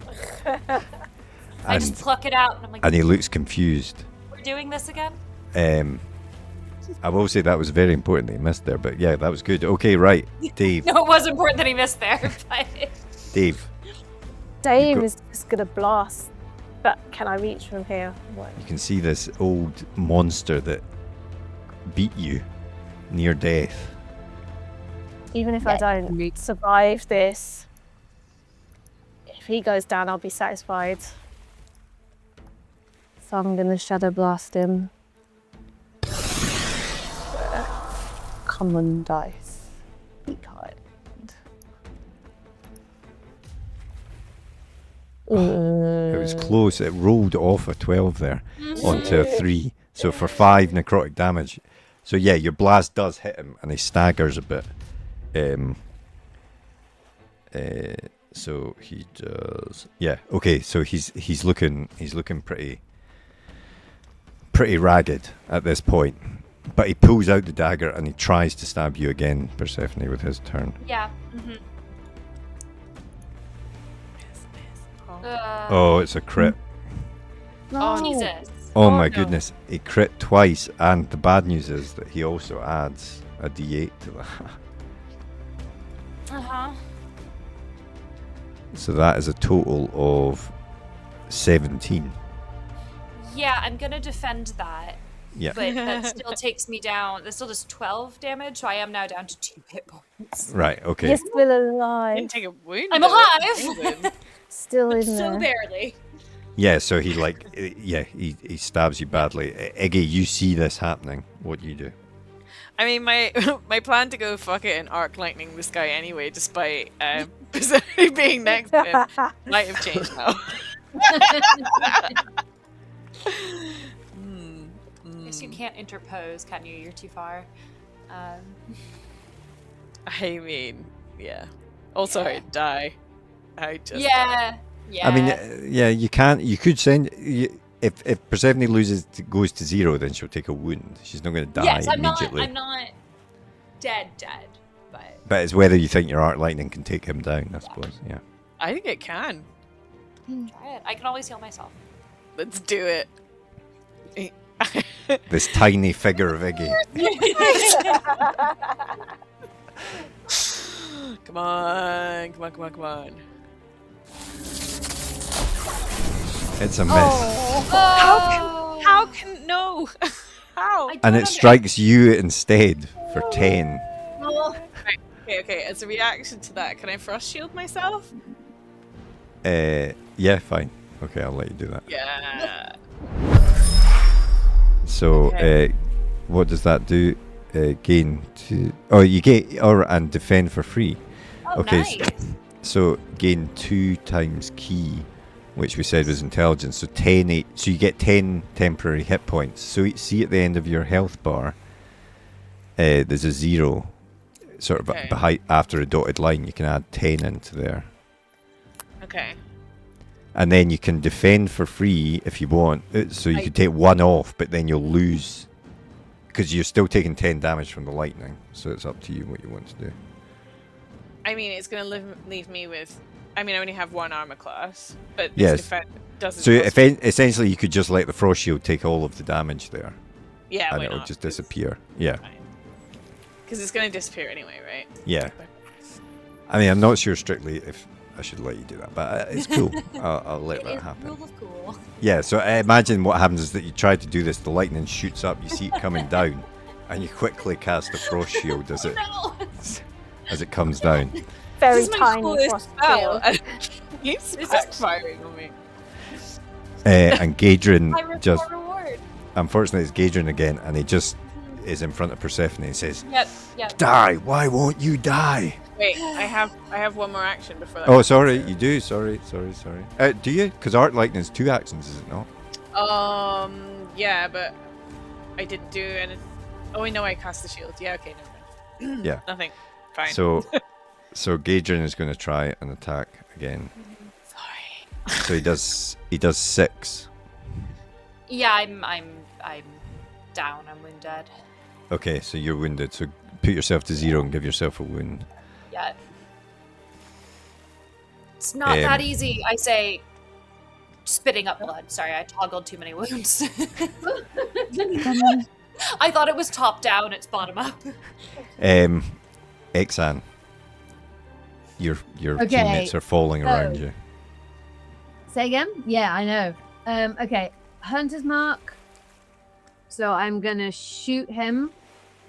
I just And, pluck it out, and I'm like, and he looks confused. we're doing this again? I will say that was very important that he missed there, but yeah, that was good. Okay, right. Dave. No, it was important that he missed there, but... Dave, Dave got- is just gonna blast, but can I reach from here? What? you can see this old monster that beat you near death. Even if I don't survive this, if he goes down, I'll be satisfied. So I'm gonna shadow blast him. Common dice. Be kind. It was close. It rolled off a 12 there onto a 3. So for 5 necrotic damage. So yeah, your blast does hit him and he staggers a bit. So he does. Yeah. Okay. So he's looking pretty ragged at this point. But he pulls out the dagger and he tries to stab you again, Persephone, with his turn. Yeah. Oh, it's a crit. Oh, Jesus. Oh my no. goodness, he crit twice, and the bad news is that he also adds a d8 to that. Uh-huh. So that is a total of 17. Yeah, I'm gonna defend that, Yeah. but that still takes me down. That still does 12 damage, so I am now down to 2 hit points. Right, okay. You're still alive. Didn't take a wound. I'm though. alive! Amazing. Still in So there. barely. Yeah, so he he stabs you badly. Iggy, you see this happening. What do you do? I mean, my my plan to go fuck it and arc lightning this guy anyway, despite Persephone being next to him, might have changed now. I guess you can't interpose, can you? You're too far. I mean, yeah. Also, I'd die. I just Yeah. I mean, yeah, you can't. You could send. If Persephone goes to 0, then she'll take a wound. She's not going to die yes, I'm immediately. not dead. But it's whether you think your Arc Lightning can take him down, I suppose. Yeah. I think it can. Try it. I can always heal myself. Let's do it. This tiny figure of Iggy. Come on, come on, come on, come on. It's a miss. How can no? How? And it strikes you instead for 10. Okay. As a reaction to that, can I frost shield myself? Yeah, fine. Okay, I'll let you do that. Yeah. So, Okay. what does that do? Gain to... Oh, you get... and defend for free. Oh, Okay, nice. So gain 2 times key, which we said was intelligence. So 10... So you get 10 temporary hit points. So see at the end of your health bar, there's a 0 sort of behind after a dotted line. You can add 10 into there. Okay. And then you can defend for free if you want. So you could take 1 off, but then you'll lose because you're still taking 10 damage from the lightning. So it's up to you what you want to do. I mean, it's going to leave me with... I mean, I only have 1 armor class, but this Yes. defense doesn't... So essentially, you could just let the frost shield take all of the damage there, yeah, and why it'll not? just disappear. Yeah, Because it's going to disappear anyway, right? yeah. I mean, I'm not sure strictly if I should let you do that, but it's cool. I'll let that happen. Rule of cool. Yeah, so I imagine what happens is that you try to do this, the lightning shoots up, you see it coming down, and you quickly cast the frost shield as it comes down. Very This is my tiny coolest frost spell. shield. He's backfiring on me. And Gaedren High risk, just, low reward. unfortunately, it's Gaedren again, and he just is in front of Persephone and says, Yep. "Die! Why won't you die?" Wait, I have 1 more action before that. Oh, sorry, you do. Sorry. Do you? Because Arc Lightning is 2 actions, is it not? Yeah, but I didn't do anything. Oh, I know I cast the shield. Yeah, okay, never mind. Yeah. Nothing. Fine. So Gaedren is going to try an attack again. Sorry. So he does 6. Yeah, I'm down. I'm wounded. Okay, so you're wounded. So put yourself to 0 and give yourself a wound. Yeah. It's not that easy. I say, spitting up blood. Sorry, I toggled too many wounds. I thought it was top down. It's bottom up. Exan, your teammates are falling around you. Say again? Yeah, I know. Okay, Hunter's Mark. So I'm going to shoot him.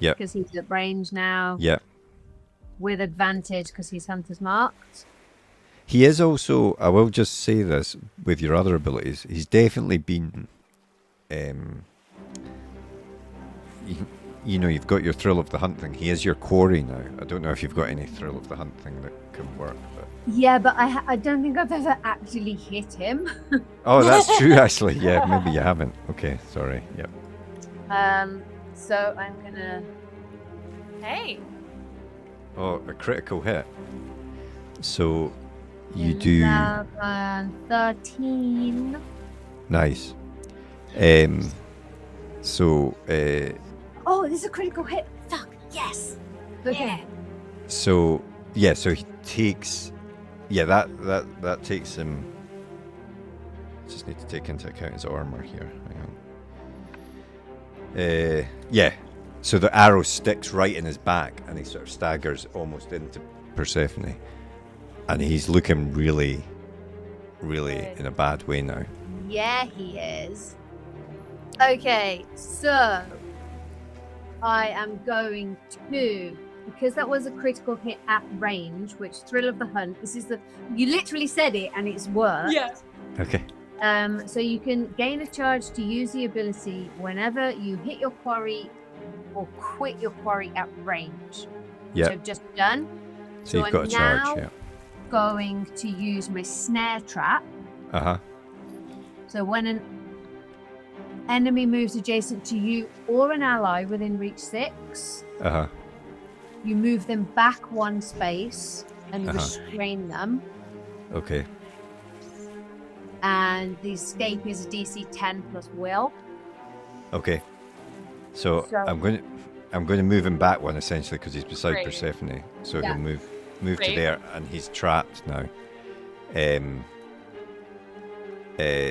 Yep. Because he's at range now. Yeah. With advantage because he's Hunter's Marked. He is also, I will just say this, with your other abilities, he's definitely been, you've got your Thrill of the Hunt thing. He is your quarry now. I don't know if you've got any Thrill of the Hunt thing that can work. But... Yeah, but I don't think I've ever actually hit him. Oh, that's true, actually. Yeah, maybe you haven't. Okay, sorry. Yep. So I'm going to... Hey. Oh, a critical hit. So you do 11, 13. nice. So Oh, this is a critical hit. Fuck, yes. Okay. so yeah, so he takes that takes him. Just need to take into account his armor here. Hang on. Yeah. So the arrow sticks right in his back, and he sort of staggers almost into Persephone, and he's looking really, really in a bad way now. Yeah, he is. Okay, so I am going to, because that was a critical hit at range, which Thrill of the Hunt, you literally said it and it's worked. Yeah. Okay. So you can gain a charge to use the ability whenever you hit your quarry or quit your quarry at range. Yeah. Which I've just done. So you've got a charge. now Yeah. Going to use my snare trap. Uh huh. So when an enemy moves adjacent to you or an ally within reach 6, Uh huh. you move them back 1 space and Uh-huh. restrain them. Okay. And the escape is a DC 10 plus will. Okay. So So- I'm going to. I'm going to move him back one essentially because he's beside Great. Persephone, so Yeah. he'll move to Great. there, and he's trapped now.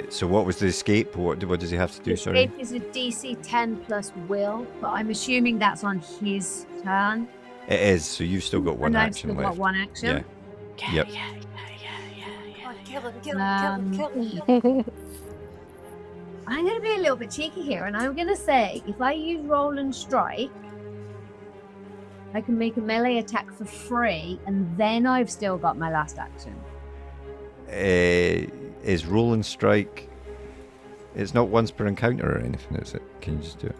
So what was the escape? What does he have to do? Sorry. Escape is a DC 10 plus will, but I'm assuming that's on his turn. It is. So you've still got one and I've action still left. got one action. Yeah. Yep. Kill him, kill him, kill him, kill him. I'm going to be a little bit cheeky here, and I'm going to say if I use roll and strike, I can make a melee attack for free, and then I've still got my last action. Is roll and strike? It's not once per encounter or anything, is it? Can you just do it?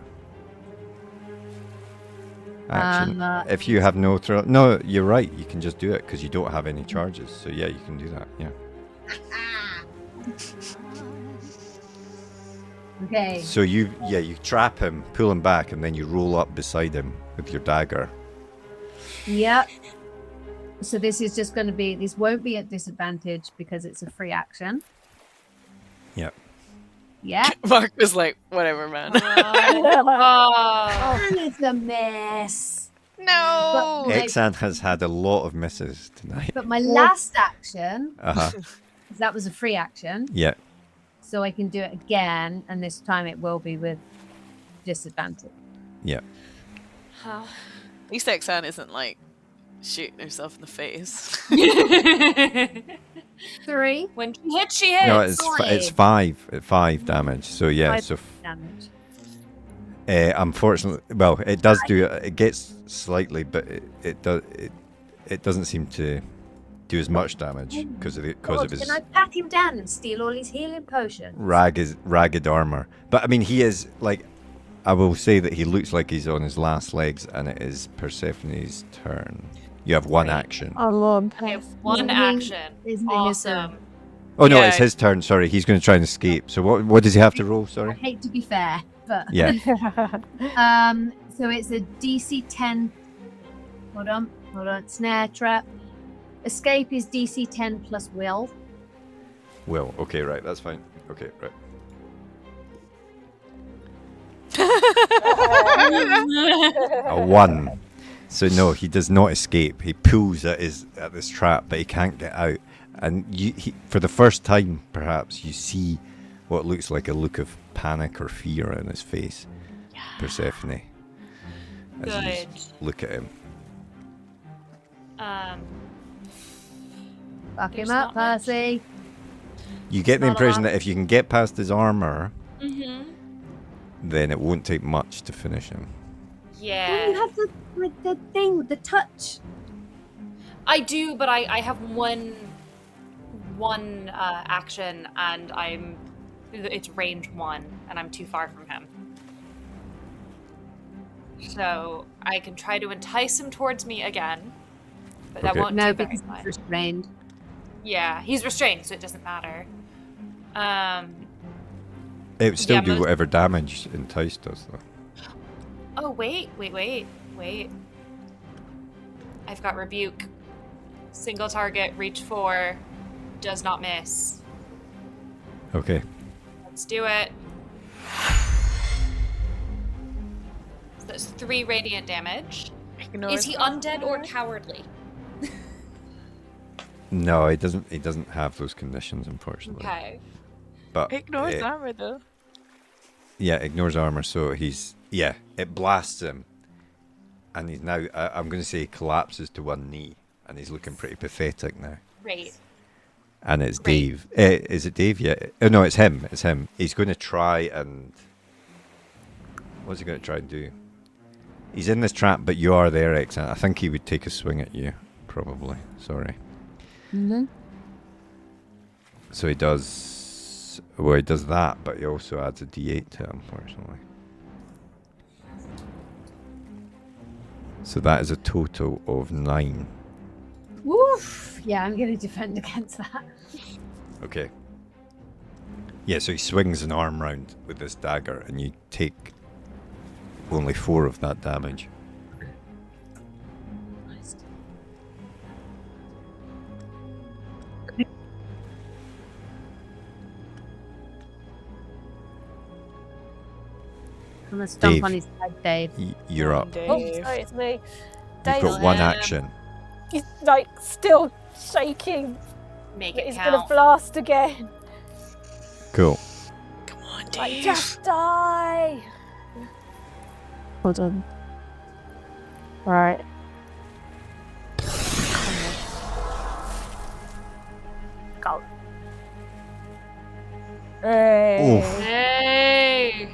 Action. If you have no no, you're right. You can just do it because you don't have any charges. So yeah, you can do that. Yeah. Okay. So you trap him, pull him back, and then you roll up beside him with your dagger. Yep. So this is just going to be. This won't be at disadvantage because it's a free action. Yep. Yeah. Mark was like, whatever, man. Oh. And it's a mess. No. But- Exan has had a lot of misses tonight. But my last action, Uh-huh. 'cause that was a free action, Yeah. so I can do it again, and this time it will be with disadvantage. Yeah. Oh. At least Exan isn't like shooting herself in the face. 3 When she hits, she hits. No, it's five damage. So yeah, 5 so damage. unfortunately, well, it does do it gets slightly, but it doesn't seem to do as much damage because of his Can I pat him down and steal all his healing potions? ragged armor. But I mean, he is like, I will say that he looks like he's on his last legs, and it is Persephone's turn. You have one action. Oh Lord. I have one Isn't he- action. isn't he his Awesome. turn? Oh no, Yeah. it's his turn. Sorry, he's going to try and escape. So what does he have to roll? I Sorry. hate to be fair, but Yeah. so it's a DC 10. Hold on. Snare trap. Escape is DC 10 plus will. Will. Okay, right. That's fine. Okay, right. A 1. So no, he does not escape. He pulls at this trap, but he can't get out. And for the first time, perhaps, you see what looks like a look of panic or fear on his face. Persephone. As you Good. just look at him. Fuck him There's up, not much. Percy. You get the Not a impression lot. that if you can get past his armor, Mm-hmm. then it won't take much to finish him. Oh, you Yeah. have the thing, the touch. I do, but I have one action, and it's range 1, and I'm too far from him. So I can try to entice him towards me again, but that Okay. won't No, do very because much. he's restrained. Yeah, he's restrained, so it doesn't matter. It would still Yeah, do most- whatever damage Entice does, though. Oh, wait. I've got Rebuke. Single target, reach 4, does not miss. Okay. Let's do it. So that's 3 radiant damage. Is he undead or cowardly? No, he doesn't have those conditions, unfortunately. Okay. But Ignores it- armor though. Yeah, ignores armor, so it blasts him, and he's now. I'm going to say he collapses to one knee, and he's looking pretty pathetic now. Great. And it's Great. Dave. Is it Dave? Yeah. Oh no, it's him. It's him. He's going to try and. What's he going to try and do? He's in this trap, but you are there, Exan. I think he would take a swing at you, probably. Sorry. Mm-hmm. So he does. Well, he does that, but he also adds a D8 to it, unfortunately. So that is a total of 9. Woof. Yeah, I'm going to defend against that. Okay. Yeah, so he swings an arm round with this dagger, and you take only 4 of that damage. Nice. I'm gonna stomp Dave. on his head, Dave. You're up. Oh, Dave. sorry, it's me. You've Dave's got one Lamb. action. he's like still shaking. Make But it he's gonna count. blast again. Cool. Come on, Like, Dave. just die. Hold on. Right. Go. Hey. Oof. Hey!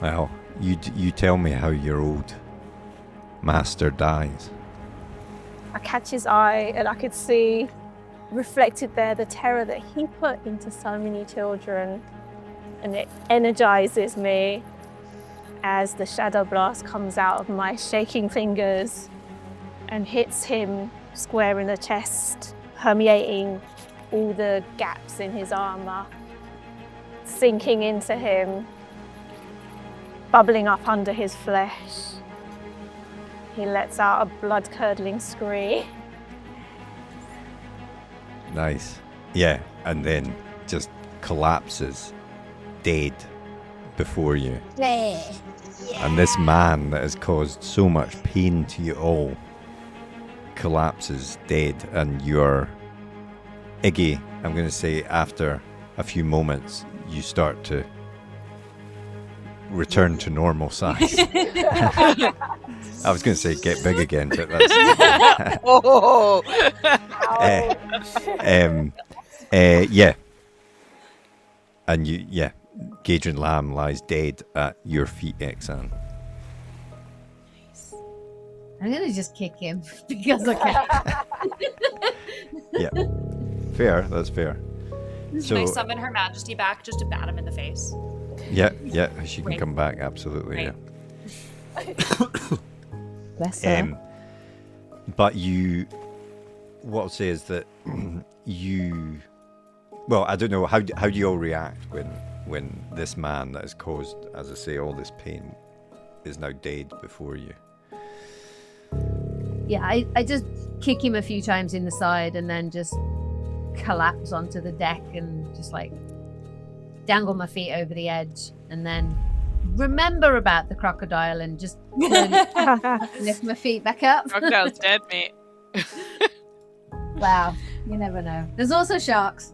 Well, you tell me how your old master dies. I catch his eye and I could see reflected there the terror that he put into so many children, and it energizes me as the shadow blast comes out of my shaking fingers and hits him square in the chest, permeating all the gaps in his armor, sinking into him, bubbling up under his flesh. He lets out a blood-curdling scream. Nice. Yeah, and then just collapses, dead, before you. And this man that has caused so much pain to you all collapses dead, and you're Iggy. I'm going to say after a few moments, you start to return to normal size. I was going to say get big again, but that's Oh. yeah. And Gaedren Lamm lies dead at your feet, Exan. I'm gonna just kick him because I can. Yeah, fair. That's fair. Can So I summon Her Majesty back just to bat him in the face? yeah, she can Right. come back. Absolutely, Bless yeah. her. But what I'll say is that well, I don't know how do you all react when this man that has caused, as I say, all this pain is now dead before you. Yeah, I just kick him a few times in the side and then just collapse onto the deck and just like dangle my feet over the edge and then remember about the crocodile and just lift my feet back up. Crocodile's dead, mate. Wow, you never know. There's also sharks.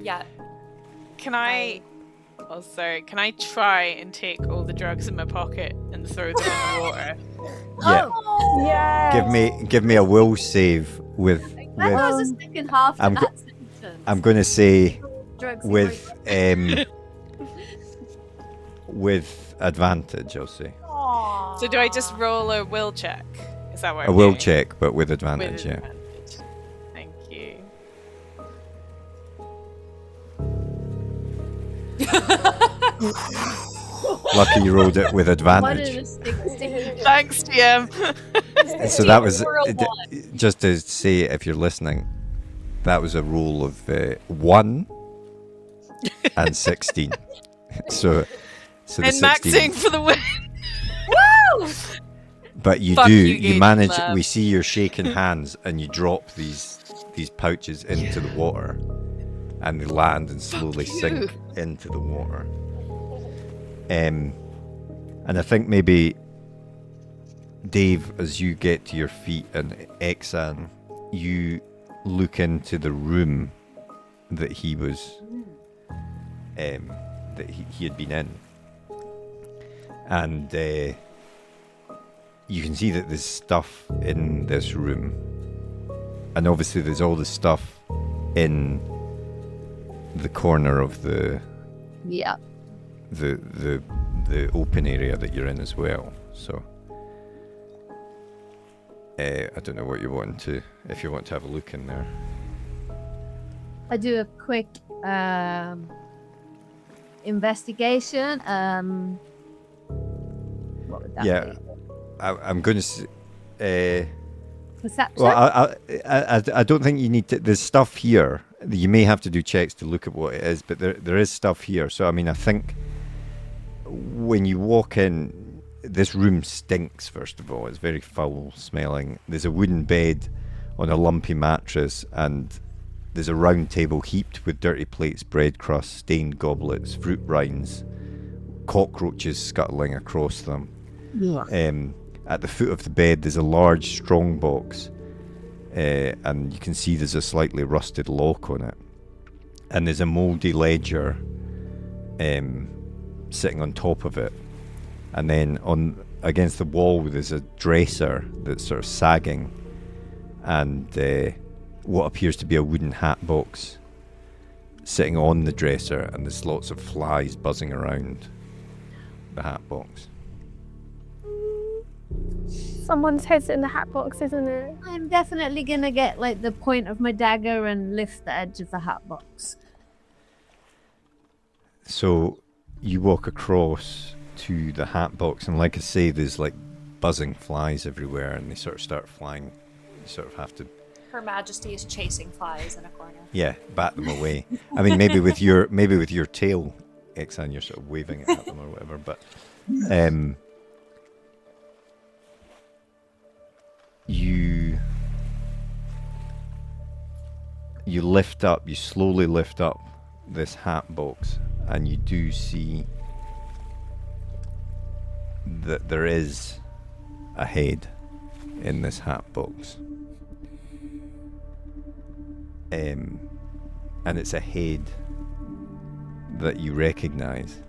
Yeah. Can I try and take all the drugs in my pocket and throw them in the water? Yeah. Oh, Yeah. Give me a will save with that was the second half I'm of that sentence. I'm going to say Drugs in with my- with advantage, I'll say. So do I just roll a will check? Is that what A I'm will doing? check, but with With advantage, yeah. advantage. Thank you. Lucky you rolled it with One advantage. in a 60. Thanks, DM. So that was Roll one. just to say, if you're listening, that was a roll of 1 and 16. So the And 16. maxing for the win. But you Fuck do you, you Gaedren manage. Lamm. We see your shaking hands, and you drop these pouches into the water, and they land and slowly sink into the water. And I think maybe Dave, as you get to your feet, and Exan, you look into the room that he was, that he had been in, and you can see that there's stuff in this room, and obviously there's all the stuff in the corner of the Yeah. the open area that you're in as well. So I don't know what you want to, if you want to have a look in there. I do a quick investigation. What would that Yeah. be? I'm going to say. Perception? Well, I don't think you need to. There's stuff here. You may have to do checks to look at what it is, but there is stuff here. So I mean, I think when you walk in, this room stinks. First of all, it's very foul smelling. There's a wooden bed on a lumpy mattress, and there's a round table heaped with dirty plates, bread crusts, stained goblets, fruit rinds, cockroaches scuttling across them. Yeah. At the foot of the bed, there's a large strong box, and you can see there's a slightly rusted lock on it. And there's a mouldy ledger sitting on top of it. And then against the wall, there's a dresser that's sort of sagging, and what appears to be a wooden hat box sitting on the dresser, and there's lots of flies buzzing around the hat box. Someone's head's in the hat box, isn't it? I'm definitely gonna get like the point of my dagger and lift the edge of the hat box. So you walk across to the hat box, and like I say, there's like buzzing flies everywhere, and they sort of start flying. You sort of have to. Her Majesty is chasing flies in a corner. Yeah, bat them away. I mean, maybe with your tail, Exan, you're sort of waving it at them or whatever. But you slowly lift up this hat box, and you do see that there is a head in this hat box. And it's a head that you recognize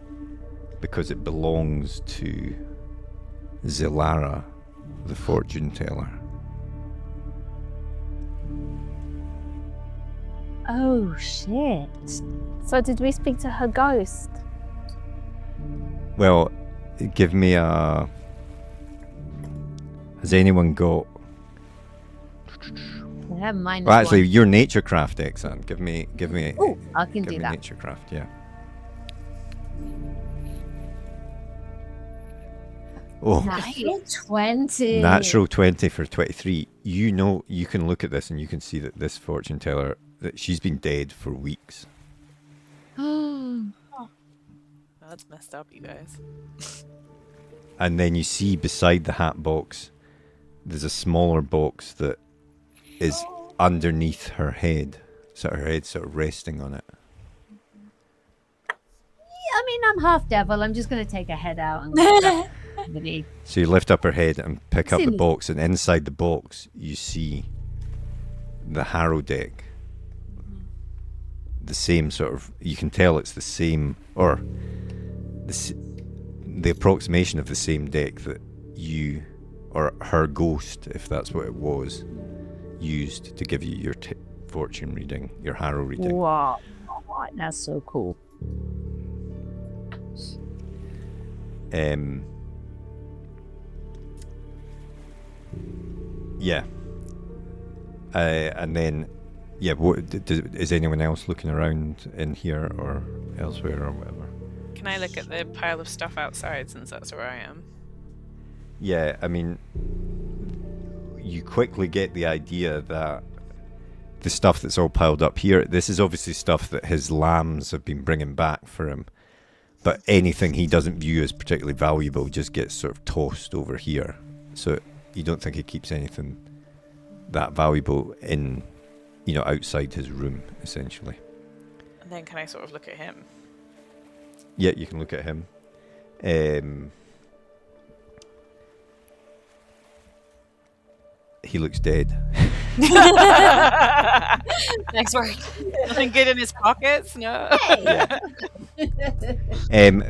because it belongs to Zilara, the fortune teller. Oh shit. So did we speak to her ghost? Well, give me a... Has anyone got... I have mine. Well, actually, your nature craft, Exan. Give me. Oh, I can give do me that. nature craft, yeah. Oh, Natural 20. natural 20 for 23. You know, you can look at this and you can see that this fortune teller, that she's been dead for weeks. That's messed up, you guys. And then you see beside the hat box, there's a smaller box that is underneath her head. So her head's sort of resting on it. I mean, I'm half devil. I'm just going to take a head out and go underneath. So you lift up her head and pick up the Silly. box, and inside the box you see the harrow deck. The same sort of, you can tell it's the same, or the approximation of the same deck that you, or her ghost, if that's what it was, used to give you your fortune reading, your harrow reading. Wow. That's so cool. Yeah. And then, yeah, is anyone else looking around in here or elsewhere or whatever? Can I look at the pile of stuff outside since that's where I am? Yeah, I mean, you quickly get the idea that the stuff that's all piled up here, this is obviously stuff that his lambs have been bringing back for him. But anything he doesn't view as particularly valuable just gets sort of tossed over here. So you don't think he keeps anything that valuable in, outside his room, essentially. And then can I sort of look at him? Yeah, you can look at him. He looks dead. Nice work. Nothing good in his pockets? No. Yeah.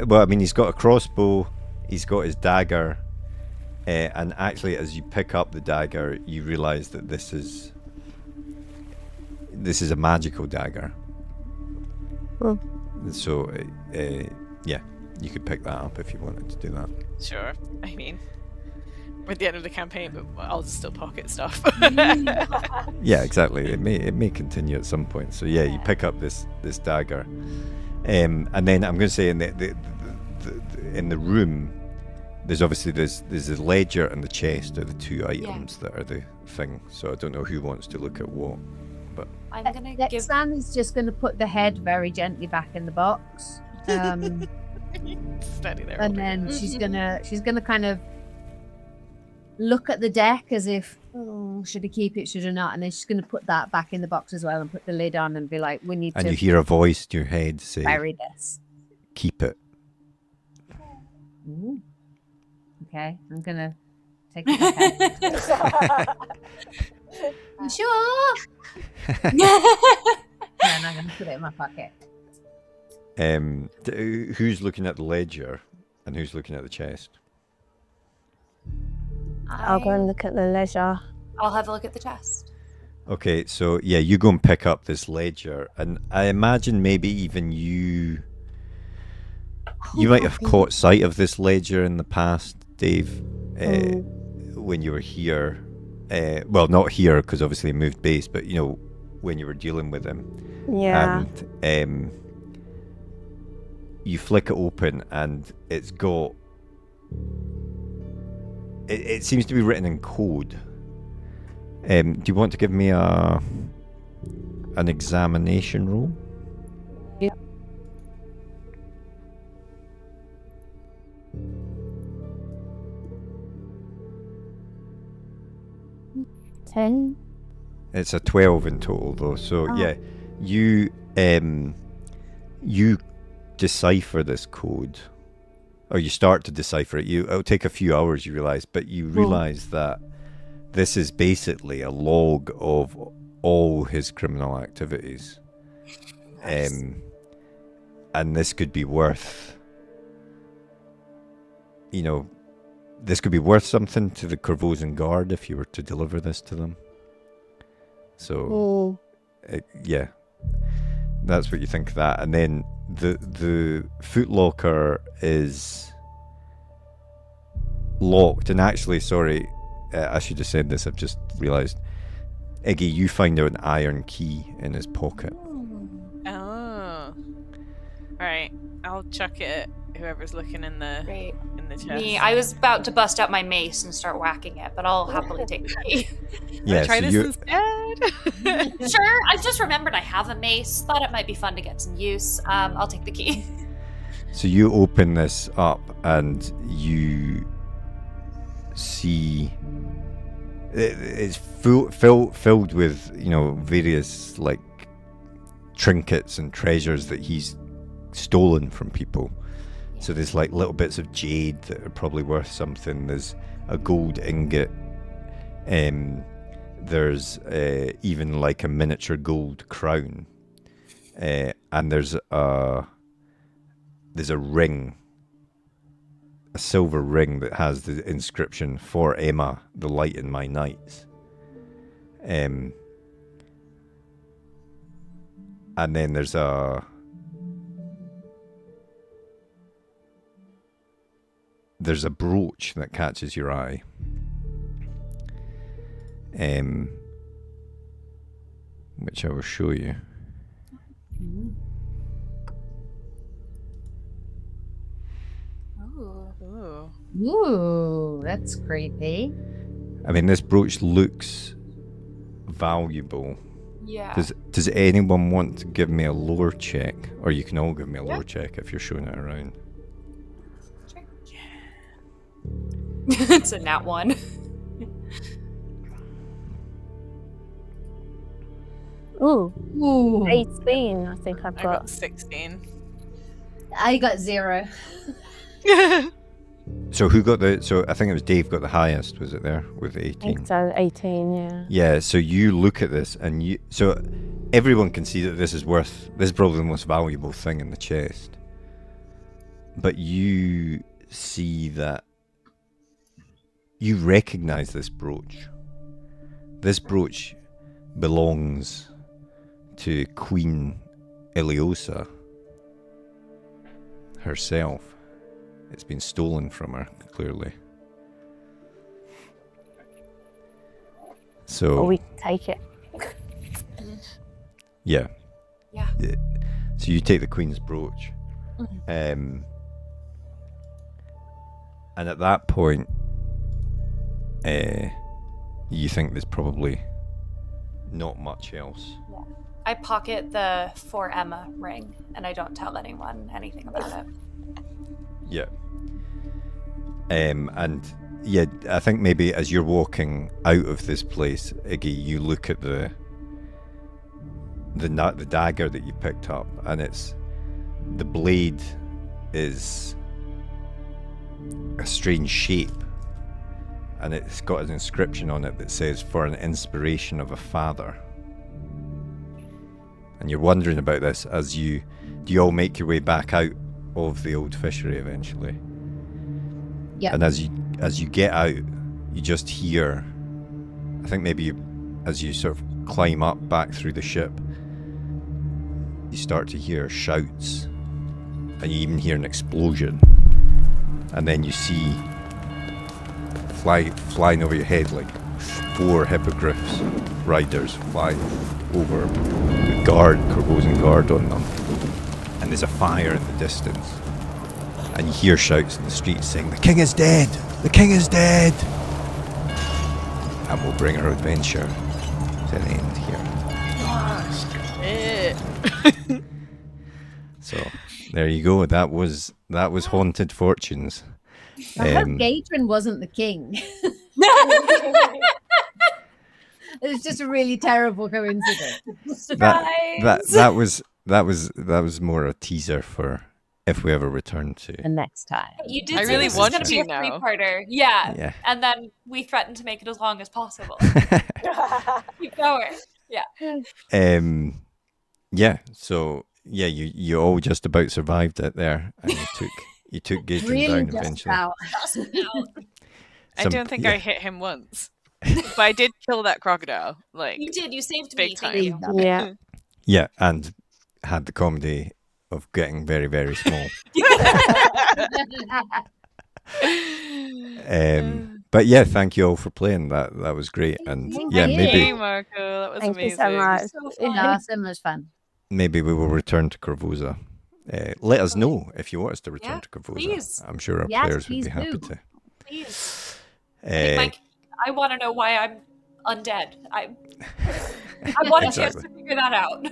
Well, I mean, he's got a crossbow, he's got his dagger, and actually, as you pick up the dagger, you realise that this is a magical dagger. Oh. So, yeah, you could pick that up if you wanted to do that. Sure. I mean, we're at the end of the campaign, but I'll still pocket stuff. Yeah, exactly. It may continue at some point. So yeah, you pick up this dagger, and then I'm going to say in the room, there's obviously there's the ledger and the chest are the two items that are the thing. So I don't know who wants to look at what, but I'm gonna give. Stan is just going to put the head very gently back in the box, Steady there. and then she's gonna kind of look at the deck as if, should I keep it, should I not? And then she's going to put that back in the box as well and put the lid on and be like, we need and to you hear a voice in your head say, bury this. "Keep it." Ooh. Okay, I'm gonna take it. Okay. You sure? Yeah, and I'm gonna put it in my pocket. Who's looking at the ledger and who's looking at the chest? I'll go and look at the ledger. I'll have a look at the chest. Okay, so yeah, you go and pick up this ledger, and I imagine maybe even you might have caught sight of this ledger in the past, Dave, when you were here. Well, not here because obviously he moved base, but you know when you were dealing with him. Yeah. And you flick it open, and it's got. It seems to be written in code. Do you want to give me an examination roll? Yeah. $10. It's a 12 in total, though. So yeah, you decipher this code, or you start to decipher it. It'll take a few hours, you realize, but you realize that this is basically a log of all his criminal activities. Nice. And this could be worth, this could be worth something to the Corvosan Guard if you were to deliver this to them. So, yeah, that's what you think of that. And then the footlocker is locked. And actually, sorry, I should have said this, I've just realised. Iggy, you find out an iron key in his pocket. Oh. Alright, I'll chuck it at whoever's looking in the chest. Me, I was about to bust out my mace and start whacking it, but I'll happily take the key. Yeah, try so this instead? Sure, I just remembered I have a mace. Thought it might be fun to get some use. I'll take the key. So you open this up and you see it's filled with various like trinkets and treasures that he's stolen from people. So there's like little bits of jade that are probably worth something. There's a gold ingot. There's even like a miniature gold crown. And there's a ring, a silver ring that has the inscription "For Emma, the light in my nights." And then there's a brooch that catches your eye. Which I will show you. Ooh, that's creepy. I mean, this brooch looks valuable. Yeah. Does anyone want to give me a lore check? Or you can all give me a lore check if you're showing it around. Sure. Yeah. It's a nat 1. Ooh. 18, I think I've I got. got 16. I got 0. So who got so I think it was Dave got the highest, was it there, with 18? So 18, yeah. Yeah, so you look at this and so everyone can see that this is probably the most valuable thing in the chest. But you see that you recognize this brooch. This brooch belongs to Queen Iliosa herself. It's been stolen from her, clearly. So Or we can take it. Yeah. Yeah. So you take the Queen's brooch. Mm-hmm. And at that point, you think there's probably not much else. Yeah. I pocket the For Emma ring, and I don't tell anyone anything about it. Yeah. And yeah, I think maybe as you're walking out of this place, Iggy, you look at the dagger that you picked up, and the blade is a strange shape, and it's got an inscription on it that says, "For an inspiration of a father." And you're wondering about this as you all make your way back out of the old fishery eventually. Yeah. And as you get out, you just hear, I think maybe as you sort of climb up back through the ship, you start to hear shouts, and you even hear an explosion. And then you see flying over your head like 4 hippogriffs riders flying over with Corvosan guard on them. And there's a fire in the distance. And you hear shouts in the streets saying, "The king is dead! The king is dead!" And we'll bring our adventure to an end here. So there you go. That was Haunted Fortunes. I hope Gaedren wasn't the king. It's just a really terrible coincidence. That was more a teaser for if we ever return to The next time. You did I say really this want was going to be a to now. 3-parter. Yeah. Yeah. And then we threatened to make it as long as possible. Keep going. Yeah. Yeah. So yeah, you all just about survived it there, and you took Gaedren Really down just eventually. about. I don't think I hit him once. But I did kill that crocodile. Like, You did. You saved Big me. time. Thank you. Yeah. Yeah, and had the comedy of getting very, very small. But yeah, thank you all for playing. That was great, and Thank yeah, you. maybe Hey, Marco, that was Thank amazing. you so much. So fun. Yeah, similar's fun. we will return to Corvosa. Let us know if you want us to return Yeah, to Corvosa. please. I'm sure our Yes, players would be please happy do. to. Please. Uh, Mike, I want to know why I'm undead. I want a chance Exactly. to figure that out.